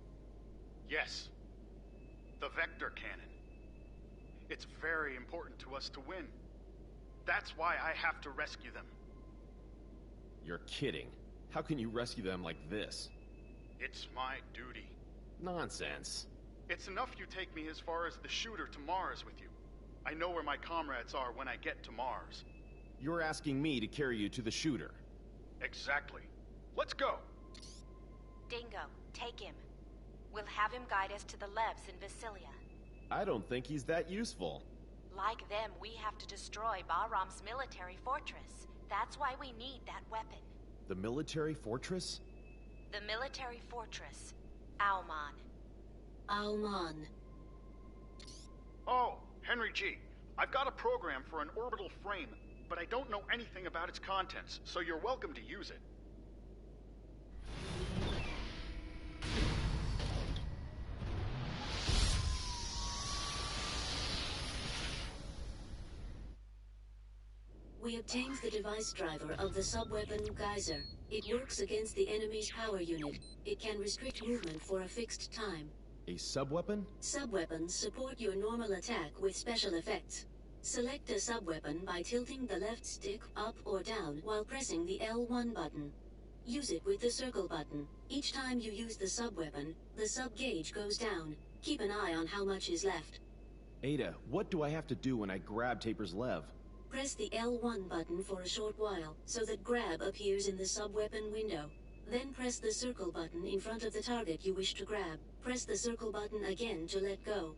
Yes. The Vector Cannon. It's very important to us to win. That's why I have to rescue them. You're kidding. How can you rescue them like this? It's my duty. Nonsense. It's enough you take me as far as the shooter to Mars with you. I know where my comrades are when I get to Mars. You're asking me to carry you to the shooter. Exactly. Let's go! Dingo, take him. We'll have him guide us to the Levs in Vasilia. I don't think he's that useful. Like them, we have to destroy Bahram's military fortress. That's why we need that weapon. The military fortress? The military fortress. Auman. Auman. Oh, Henry G. I've got a program for an orbital frame, but I don't know anything about its contents, so you're welcome to use it. We obtained the device driver of the sub-weapon Geyser. It works against the enemy's power unit. It can restrict movement for a fixed time. A sub-weapon? Sub-weapons support your normal attack with special effects. Select a sub-weapon by tilting the left stick up or down while pressing the L1 button. Use it with the circle button. Each time you use the sub-weapon, the sub-gauge goes down. Keep an eye on how much is left. Ada, what do I have to do when I grab Taper's lev? Press the L1 button for a short while, so that grab appears in the sub-weapon window. Then press the circle button in front of the target you wish to grab. Press the circle button again to let go.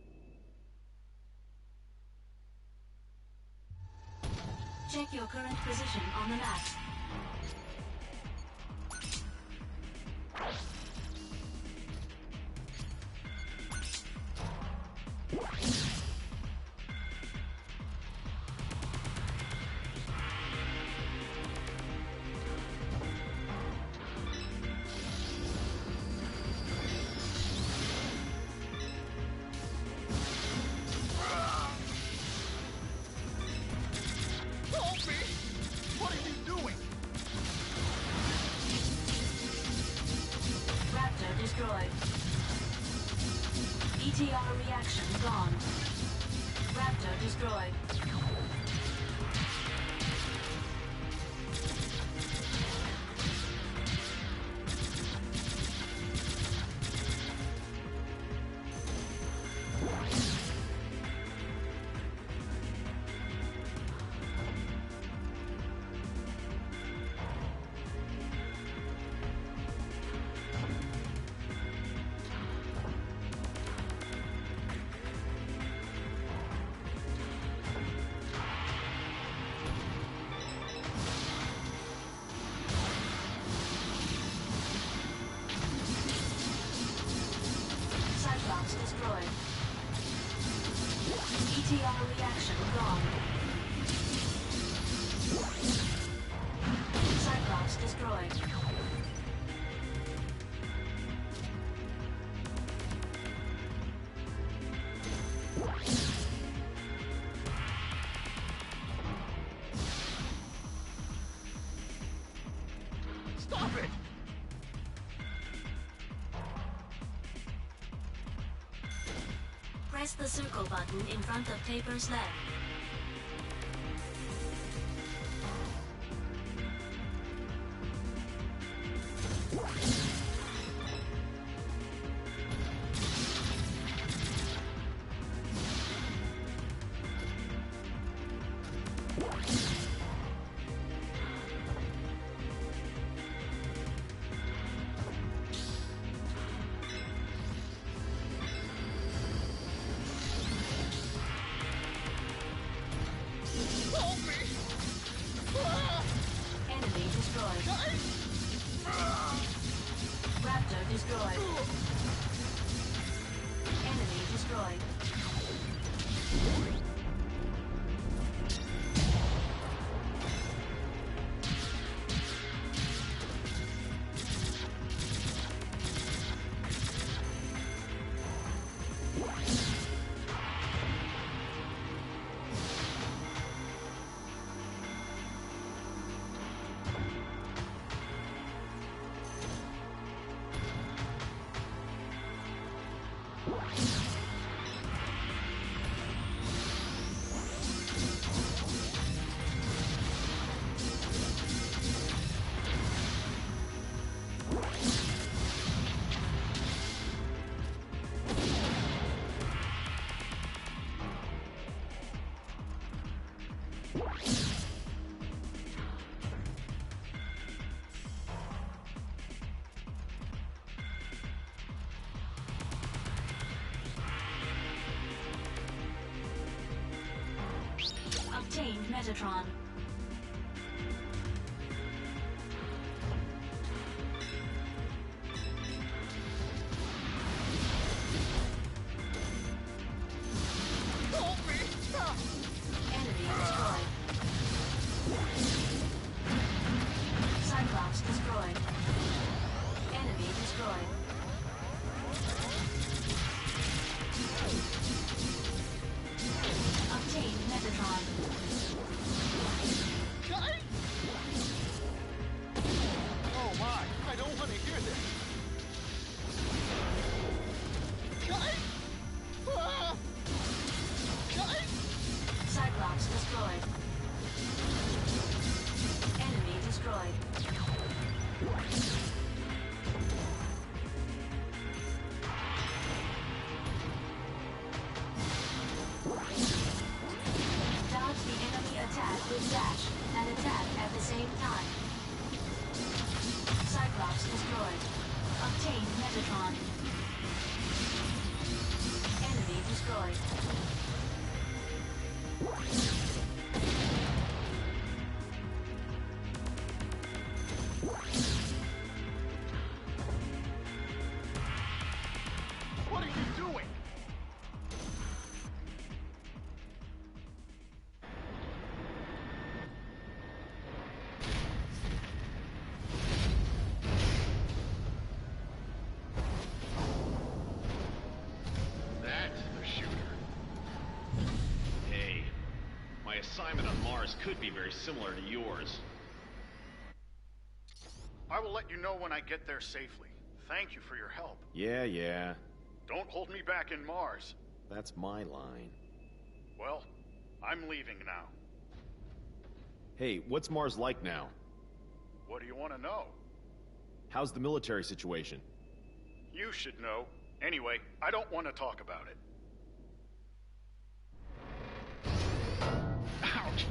Check your current position on the map. ETR reaction gone. Raptor destroyed. Destroyed. ETR reaction gone. Cyclops destroyed. Stop it! Press the circle button in front of Taper's leg. destroyed. Raptor destroyed. Enemy destroyed. Obtained Metatron. Enemy destroyed. Cyclops destroyed. Enemy destroyed. Obtained Metatron. Oh my, I don't want to hear this. Cyclops destroyed. Enemy destroyed. Dodge the enemy attack with dash and attack at the same time. Cyclops destroyed. Obtain Metatron. Enemy destroyed. What are you doing? That's the shooter. Hey, my assignment on Mars could be very similar to yours. I will let you know when I get there safely. Thank you for your help. Yeah. Don't hold me back in Mars. That's my line. Well, I'm leaving now. Hey, what's Mars like now? What do you want to know? How's the military situation? You should know. Anyway, I don't want to talk about it. Ouch!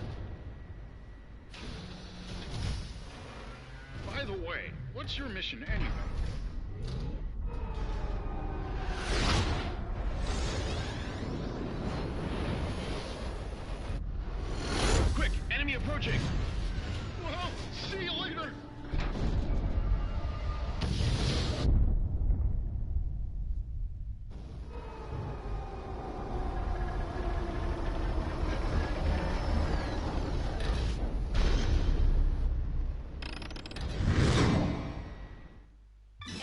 By the way, what's your mission anyway? Quick, enemy approaching! Well, see you later!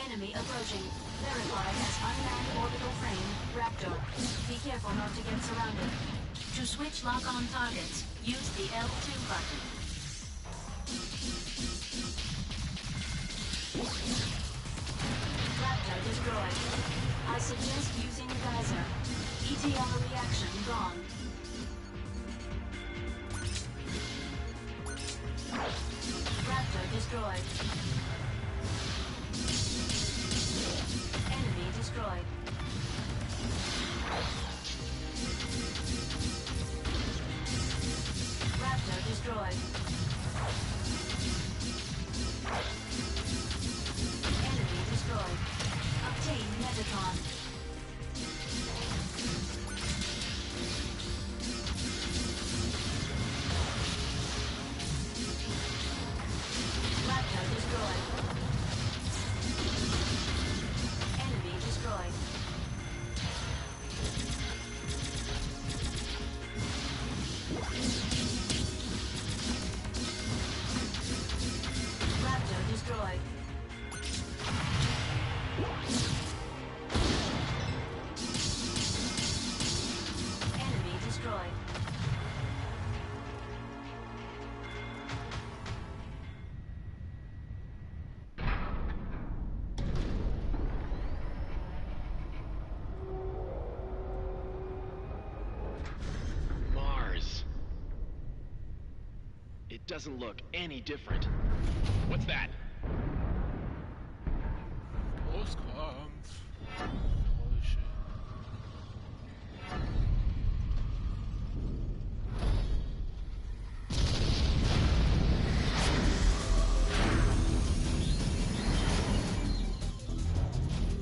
Enemy approaching. Verified as unmanned orbital frame, Raptor. Be careful not to get surrounded. To switch lock-on targets, use the L2 button. Raptor destroyed. I suggest using Geyser. ETR reaction gone. Raptor destroyed. Enemy destroyed. Raptor destroyed. Enemy destroyed. Obtain Metatron. doesn't look any different. What's that? Großkampf. Geräusche.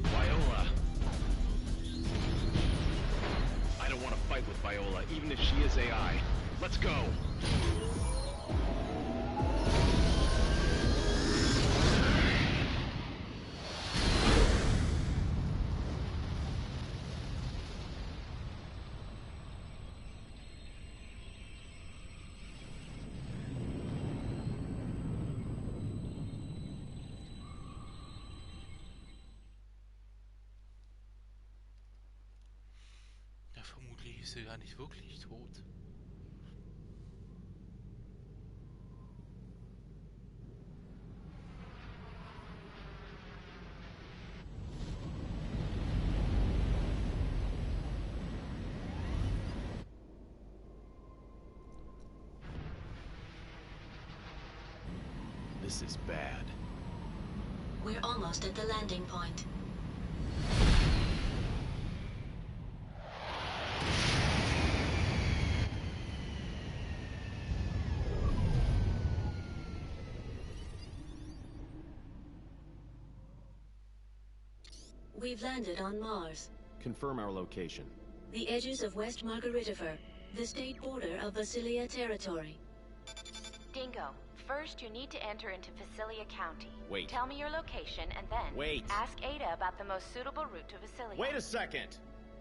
Viola. I don't want to fight with Viola, even if she is AI. Let's go. Ja, vermutlich ist sie gar nicht wirklich tot. This is bad. We're almost at the landing point. We've landed on Mars, Confirm our location. the edges of West Margaritifer, the state border of Basilia territory. Dingo, first you need to enter into Basilia County. Wait. Tell me your location and then Wait. ask Ada about the most suitable route to Basilia. Wait a second!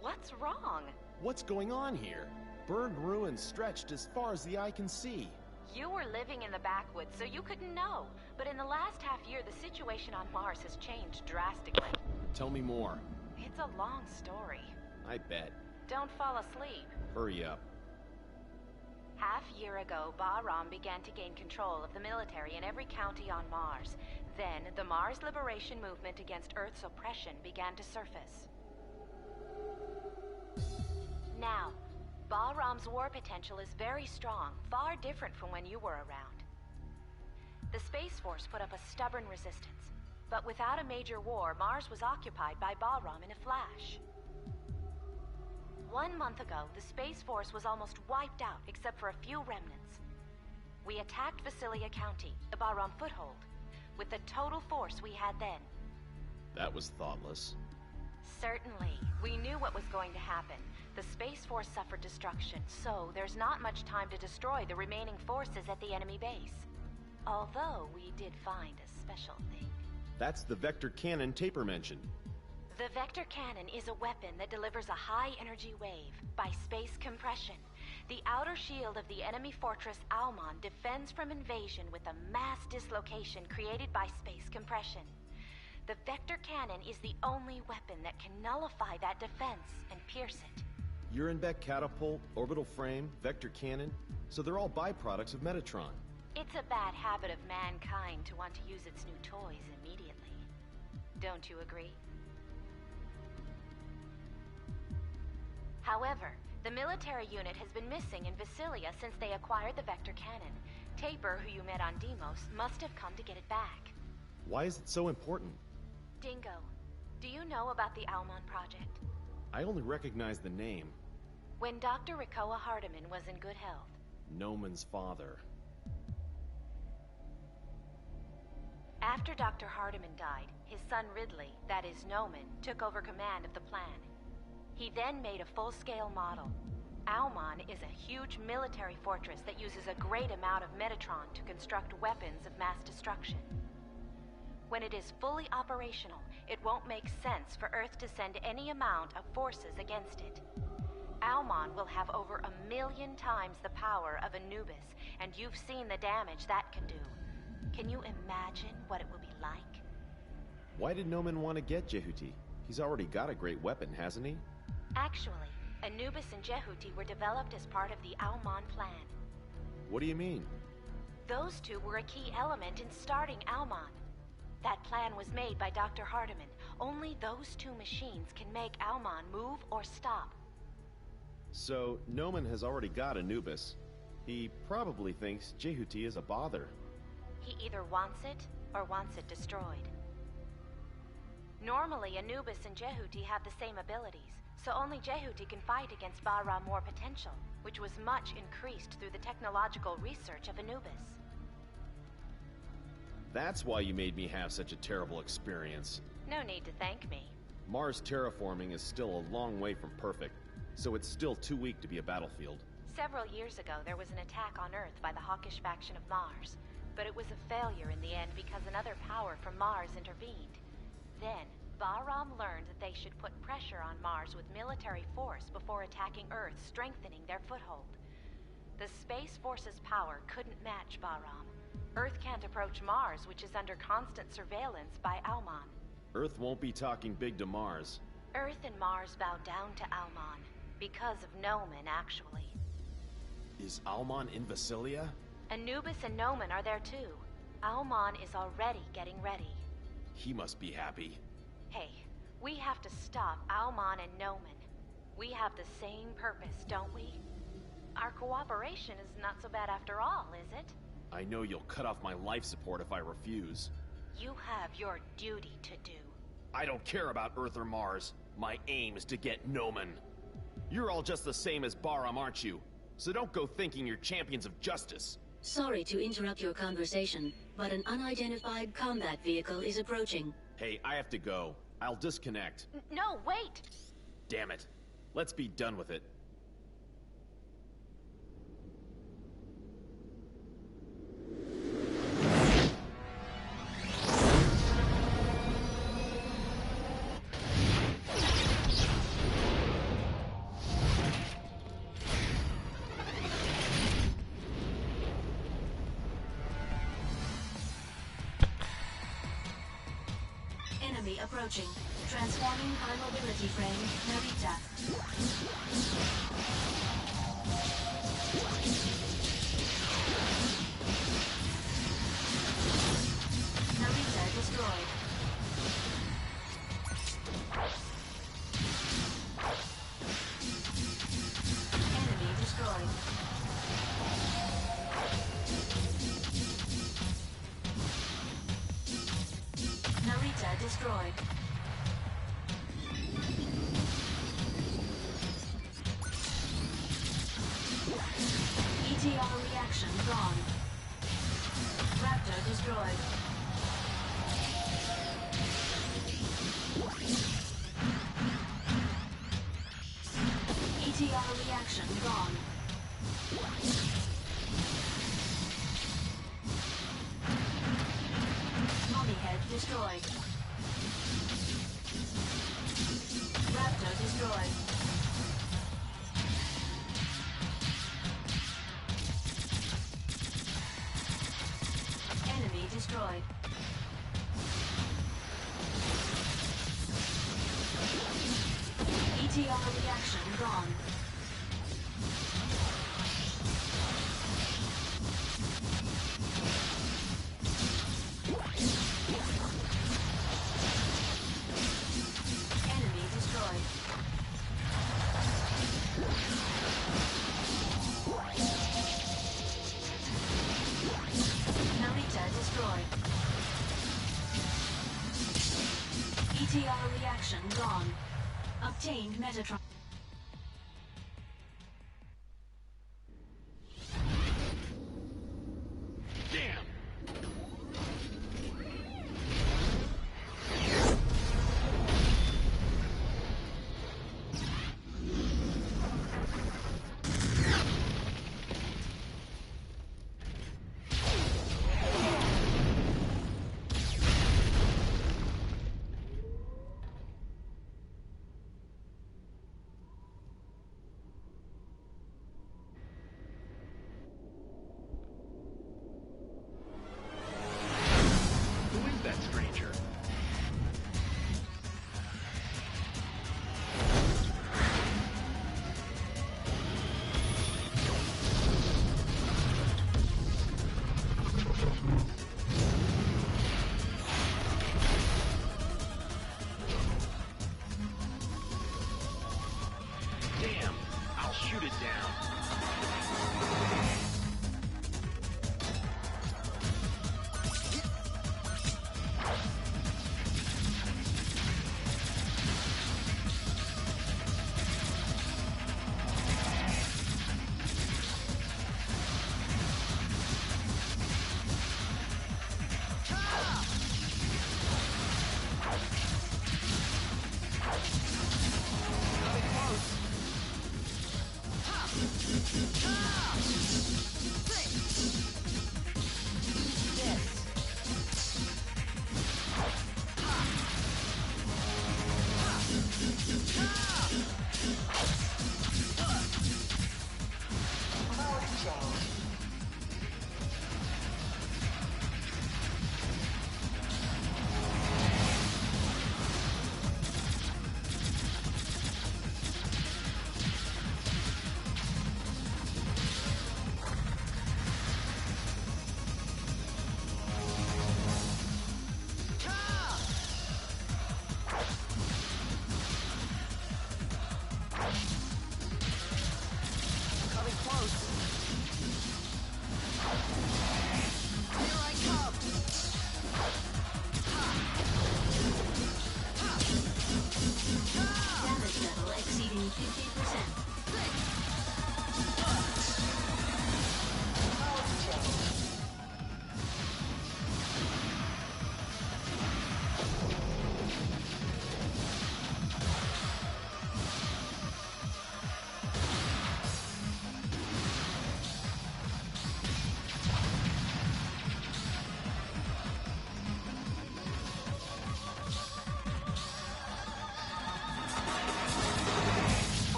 What's wrong? What's going on here? Burned ruins stretched as far as the eye can see. You were living in the backwoods, so you couldn't know. But in the last half year, the situation on Mars has changed drastically. Tell me more. It's a long story. I bet. Don't fall asleep. Hurry up. Half year ago, Bahram began to gain control of the military in every county on Mars. Then, the Mars Liberation Movement against Earth's oppression began to surface. Now, Bahram's war potential is very strong, far different from when you were around. The Space Force put up a stubborn resistance, but without a major war, Mars was occupied by Bahram in a flash. 1 month ago, the Space Force was almost wiped out, except for a few remnants. We attacked Basilia County, the Bahram foothold, with the total force we had then. That was thoughtless. Certainly. We knew what was going to happen. The Space Force suffered destruction, so there's not much time to destroy the remaining forces at the enemy base. Although we did find a special thing. That's the vector cannon Taper mentioned. The Vector Cannon is a weapon that delivers a high-energy wave by space compression. The outer shield of the enemy fortress Almon defends from invasion with a mass dislocation created by space compression. The Vector Cannon is the only weapon that can nullify that defense and pierce it. Urenbeck catapult, orbital frame, vector cannon, so they're all byproducts of Metatron. It's a bad habit of mankind to want to use its new toys immediately. Don't you agree? However, the military unit has been missing in Basilia since they acquired the Vector Cannon. Taper, who you met on Deimos, must have come to get it back. Why is it so important? Dingo, do you know about the Almon Project? I only recognize the name. When Dr. Rikoa Hardiman was in good health. Noman's father. After Dr. Hardiman died, his son Ridley, that is Noman, took over command of the plan. He then made a full-scale model. Almon is a huge military fortress that uses a great amount of Metatron to construct weapons of mass destruction. When it is fully operational, it won't make sense for Earth to send any amount of forces against it. Almon will have over 1 million times the power of Anubis, and you've seen the damage that can do. Can you imagine what it will be like? Why did Noman want to get Jehuti? He's already got a great weapon, hasn't he? Actually, Anubis and Jehuti were developed as part of the Almon plan. What do you mean? Those two were a key element in starting Almon. That plan was made by Dr. Hardiman. Only those two machines can make Almon move or stop. So, Noman has already got Anubis. He probably thinks Jehuti is a bother. He either wants it or wants it destroyed. Normally, Anubis and Jehuti have the same abilities, so only Jehuti can fight against Bahram War potential, which was much increased through the technological research of Anubis. That's why you made me have such a terrible experience. No need to thank me. Mars terraforming is still a long way from perfect, so it's still too weak to be a battlefield. Several years ago, there was an attack on Earth by the hawkish faction of Mars, but it was a failure in the end because another power from Mars intervened. Then, Bahram learned that they should put pressure on Mars with military force before attacking Earth, strengthening their foothold. The Space Force's power couldn't match Bahram. Earth can't approach Mars, which is under constant surveillance by Alman. Earth won't be talking big to Mars. Earth and Mars bow down to Alman, because of Nomen, actually. Is Alman in Vasilia? Anubis and Nomen are there too. Alman is already getting ready. He must be happy. Hey, we have to stop Alman and Nomen. We have the same purpose, don't we? Our cooperation is not so bad after all, is it? I know you'll cut off my life support if I refuse. You have your duty to do. I don't care about Earth or Mars. My aim is to get Nomen. You're all just the same as Bahram, aren't you? So don't go thinking you're champions of justice. Sorry to interrupt your conversation, but an unidentified combat vehicle is approaching. Hey, I have to go. I'll disconnect. No, wait! Damn it. Let's be done with it. Enemy approaching. Transforming high mobility frame, Narita. Narita destroyed. Enemy destroyed. Narita destroyed. ETR reaction gone. Raptor destroyed. ETR reaction gone. Mummy head destroyed. Raptor destroyed. Enemy destroyed. ETR reaction gone. Enemy destroyed. Narita destroyed. ETR reaction gone. Obtained Metatron.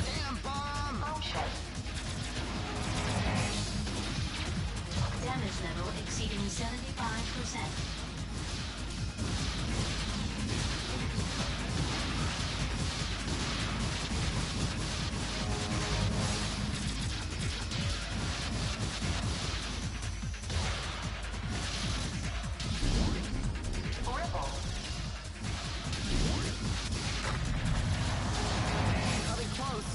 Damn bomb! Motion. Damage level exceeding 75%. Horrible. Coming close.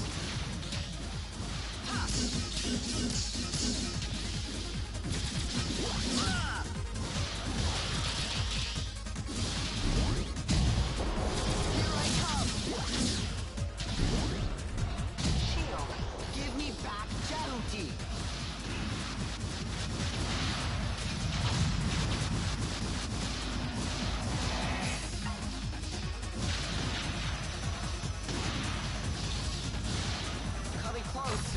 Here I come. Shield, give me back Jehuti. Coming close.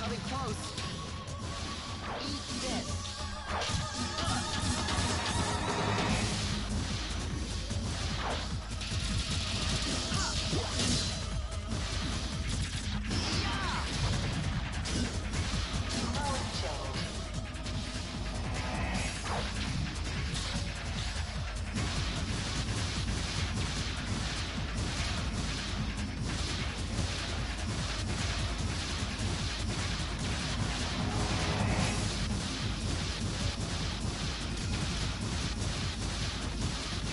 Coming close. Eat this.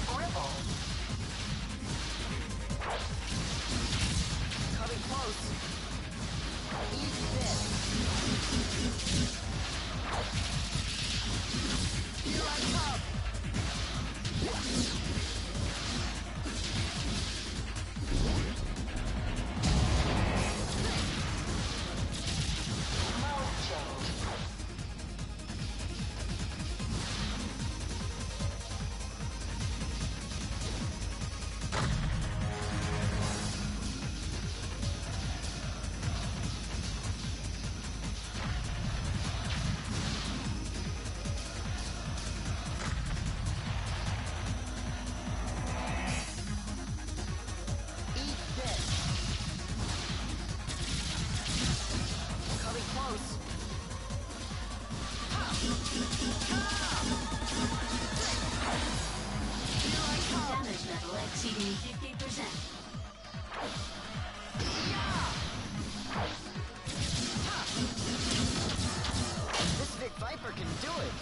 Horrible. Coming close. Eat this. Here I come. Mode change. Eat this. Coming close. Here I come. Damage level exceeding 50%. This Vic Viper can do it.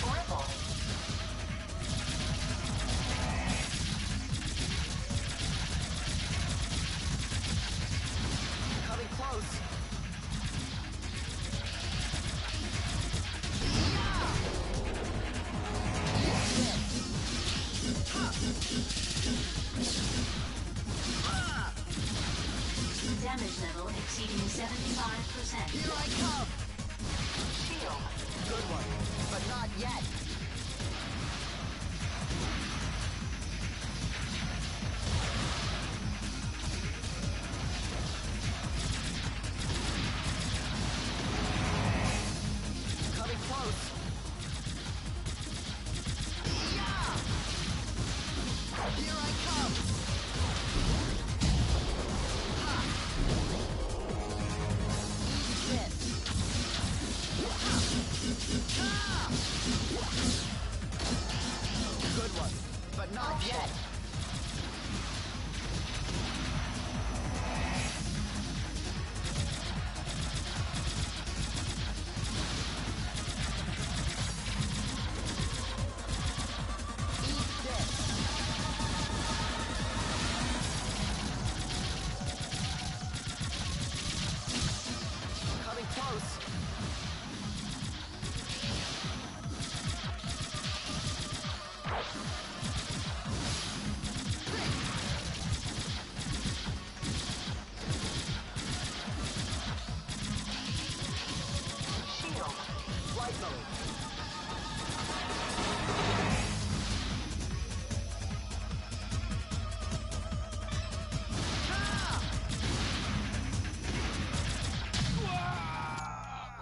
Horrible. Coming close. Damage level exceeding 75%. Here I come. Shield. Good one, but not yet. Coming close. Here I come.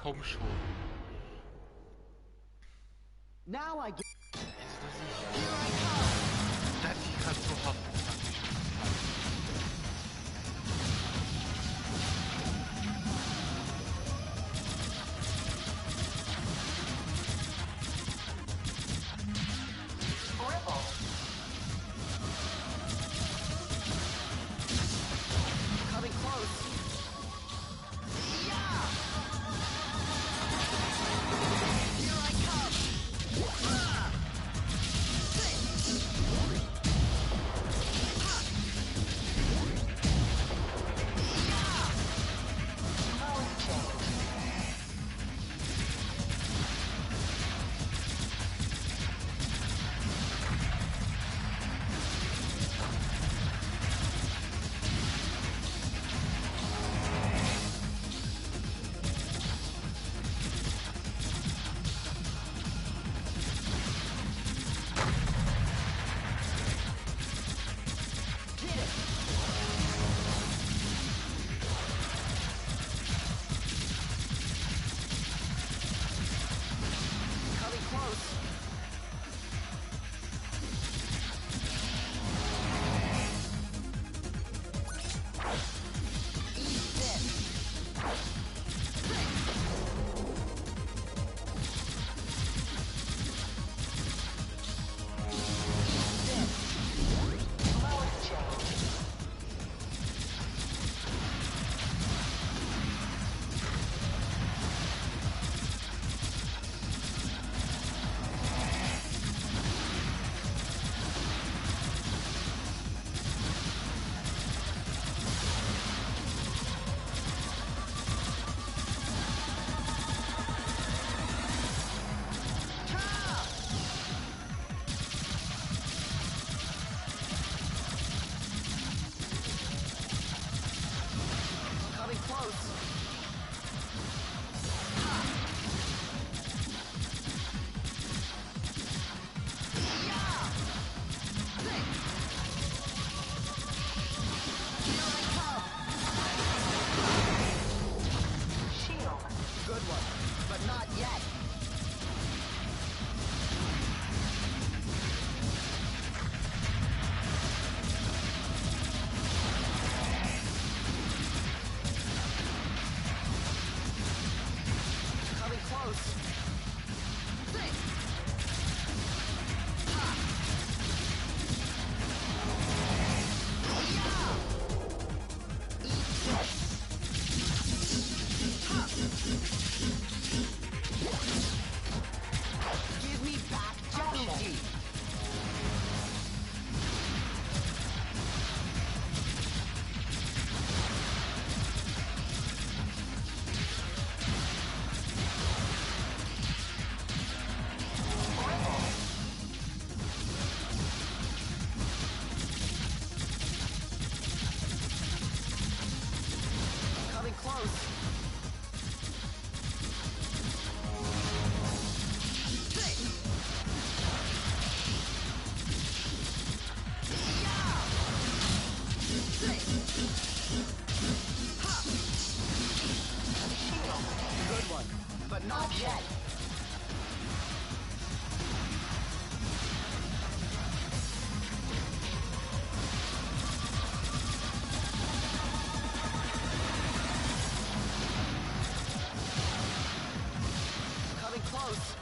komm schon. Now I get. Dass ich gerade so hart Coming close. Here I come. Coming close. Eat this. Coming close. Shield. Good one, but not yet. Coming close. Give me back Jehuti. Coming close. Good one, but not yet. Coming close.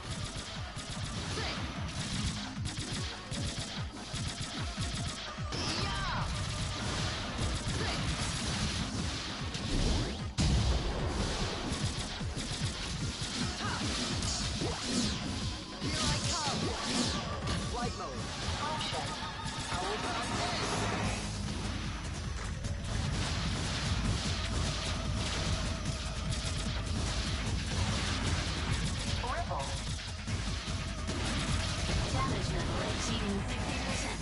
Here I come. Flight mode. Option. How about this? Orbital. Damage level exceeding 50%.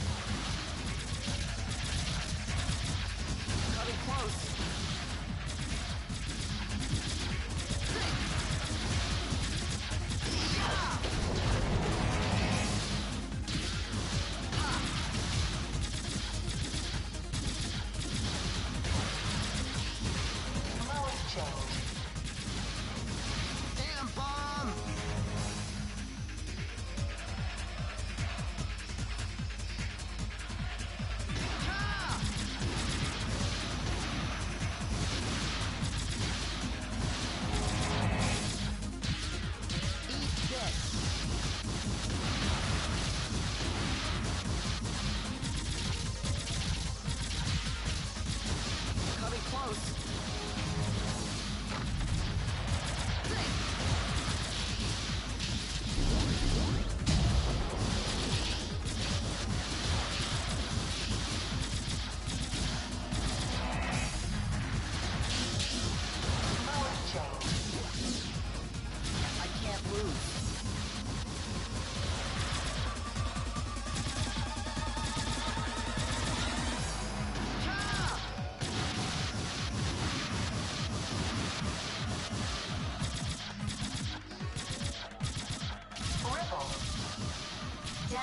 Coming close.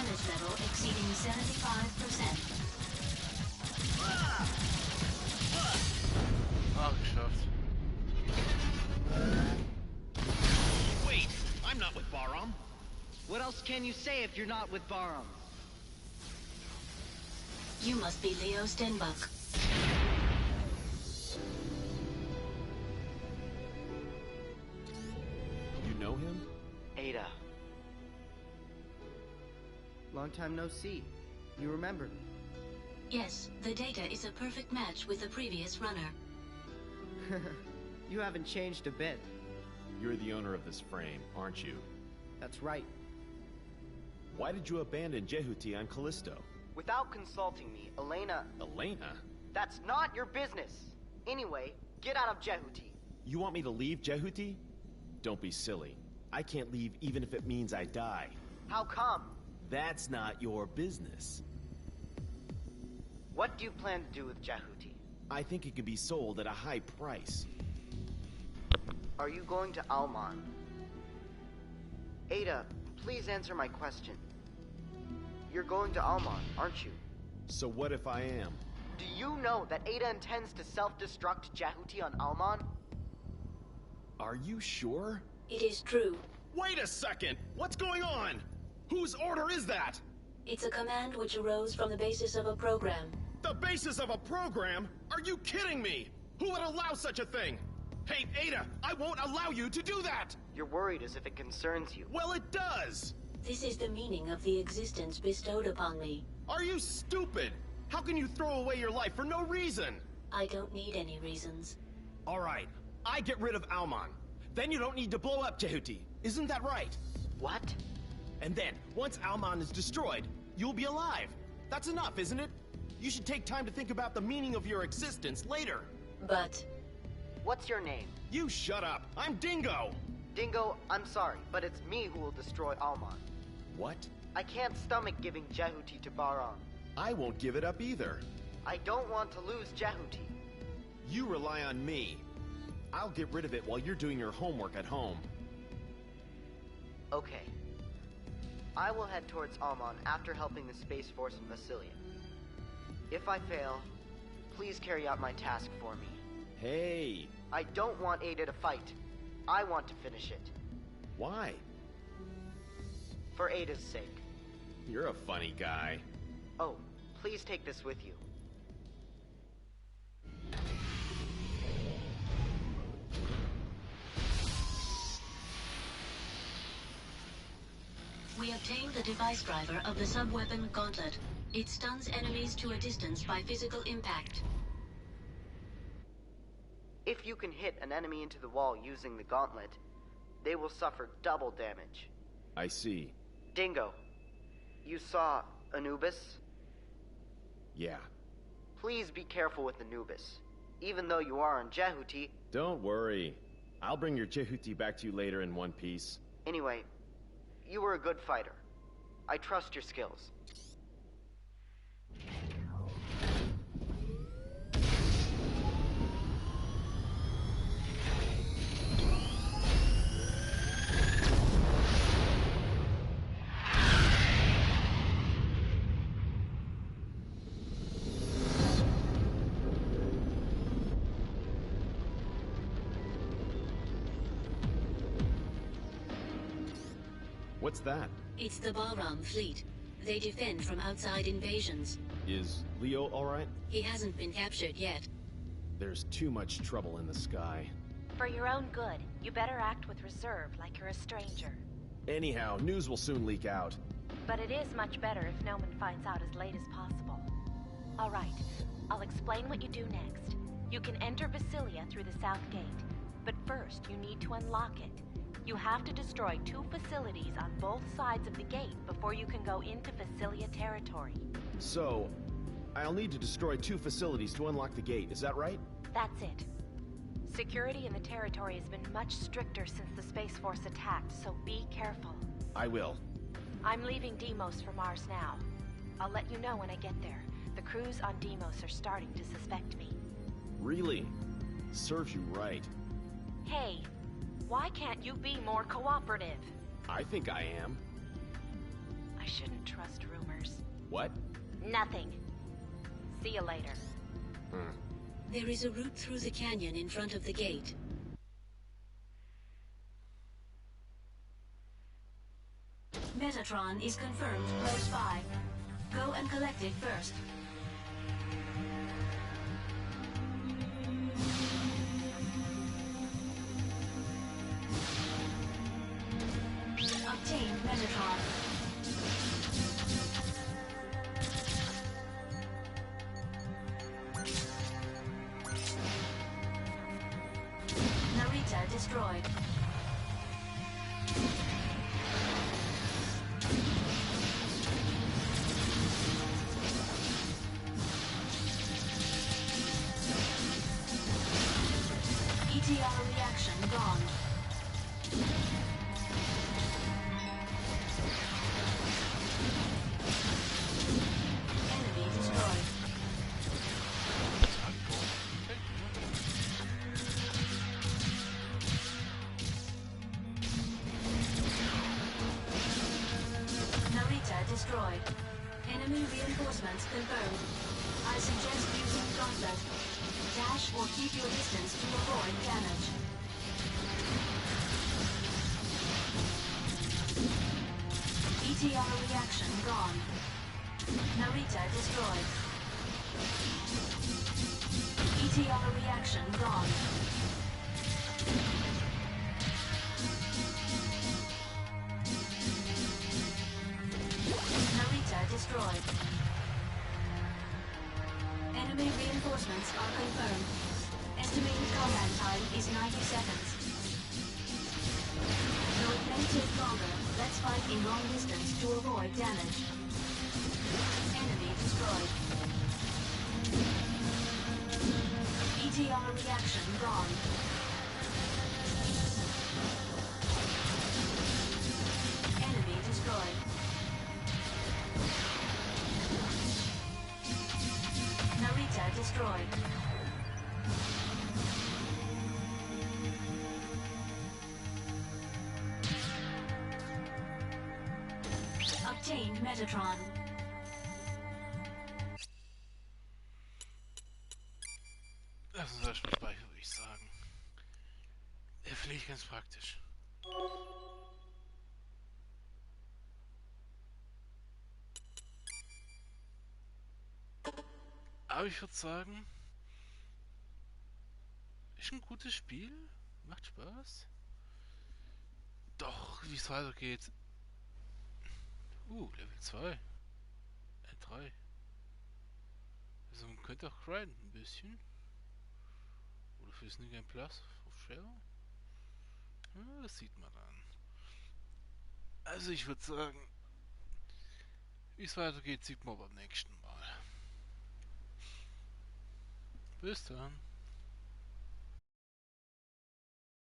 damage level exceeding 75%. Ah, geschafft. Wait, I'm not with Baram. What else can you say if you're not with Baram? You must be Leo Stenbuck. You know him? Ada. Long time no see. You remember me? Yes, the data is a perfect match with the previous runner. You haven't changed a bit. You're the owner of this frame, aren't you? That's right. Why did you abandon Jehuti on Callisto? Without consulting me, Elena... Elena? That's not your business! Anyway, get out of Jehuti. You want me to leave Jehuti? Don't be silly. I can't leave even if it means I die. How come? That's not your business. What do you plan to do with Jehuti? I think it could be sold at a high price. Are you going to Alman? Ada, please answer my question. You're going to Alman, aren't you? So what if I am? Do you know that Ada intends to self-destruct Jehuti on Alman? Are you sure? It is true. Wait a second! What's going on? Whose order is that? It's a command which arose from the basis of a program. The basis of a program? Are you kidding me? Who would allow such a thing? Hey, Ada, I won't allow you to do that! You're worried as if it concerns you. Well, it does! This is the meaning of the existence bestowed upon me. Are you stupid? How can you throw away your life for no reason? I don't need any reasons. All right, I get rid of Alman. Then you don't need to blow up Jehuti. Isn't that right? What? And then, once Alman is destroyed, you'll be alive. That's enough, isn't it? You should take time to think about the meaning of your existence later. But... What's your name? You shut up. I'm Dingo. Dingo, I'm sorry, but it's me who will destroy Alman. What? I can't stomach giving Jehuti to Baram. I won't give it up either. I don't want to lose Jehuti. You rely on me. I'll get rid of it while you're doing your homework at home. Okay. I will head towards Alman after helping the Space Force in Vasilia. If I fail, please carry out my task for me. Hey! I don't want Ada to fight. I want to finish it. Why? For Ada's sake. You're a funny guy. Oh, please take this with you. We obtained the device driver of the sub-weapon Gauntlet. It stuns enemies to a distance by physical impact. If you can hit an enemy into the wall using the Gauntlet, they will suffer double damage. I see. Dingo, you saw Anubis? Yeah. Please be careful with Anubis. Even though you are on Jehuti... Don't worry. I'll bring your Jehuti back to you later in one piece. Anyway, you were a good fighter. I trust your skills. What's that? It's the Baram fleet. They defend from outside invasions. Is Leo alright? He hasn't been captured yet. There's too much trouble in the sky. For your own good, you better act with reserve like you're a stranger. Anyhow, news will soon leak out. But it is much better if no one finds out as late as possible. All right, I'll explain what you do next. You can enter Vasilia through the south gate, but first you need to unlock it. You have to destroy 2 facilities on both sides of the gate before you can go into Vasilia territory. So, I'll need to destroy 2 facilities to unlock the gate, is that right? That's it. Security in the territory has been much stricter since the Space Force attacked, so be careful. I will. I'm leaving Deimos for Mars now. I'll let you know when I get there. The crews on Deimos are starting to suspect me. Really? Serves you right. Hey, why can't you be more cooperative? I think I am. I shouldn't try. trust rumors. What? Nothing. See you later. There is a route through the canyon in front of the gate. Metatron is confirmed close by. Go and collect it first. Obtain Metatron. Narita destroyed. ETR reaction gone. Enemy destroyed. Narita destroyed. Enemy reinforcements confirmed. I suggest using gauntlet. Dash or keep your distance to avoid damage. ETR reaction gone. Narita destroyed. ETR reaction gone. Narita destroyed. Enemy reinforcements are confirmed. Estimated combat time is 90 seconds. Though it may take longer, let's fight in long distance to avoid damage. Enemy destroyed. ETR reaction gone. Enemy destroyed. Narita destroyed. Obtained Metatron. Lass uns erstmal speichern, würde ich sagen. Der finde ich ganz praktisch. Aber ich würde sagen, ist ein gutes Spiel, macht Spaß. Doch, wie es weitergeht. Level 2. 3. Also man könnte auch grinden ein bisschen. Oder für Sneak and Plus auf Share. Ja, das sieht man dann. Also ich würde sagen, wie es weitergeht, sieht man beim nächsten Mal. Bis dann.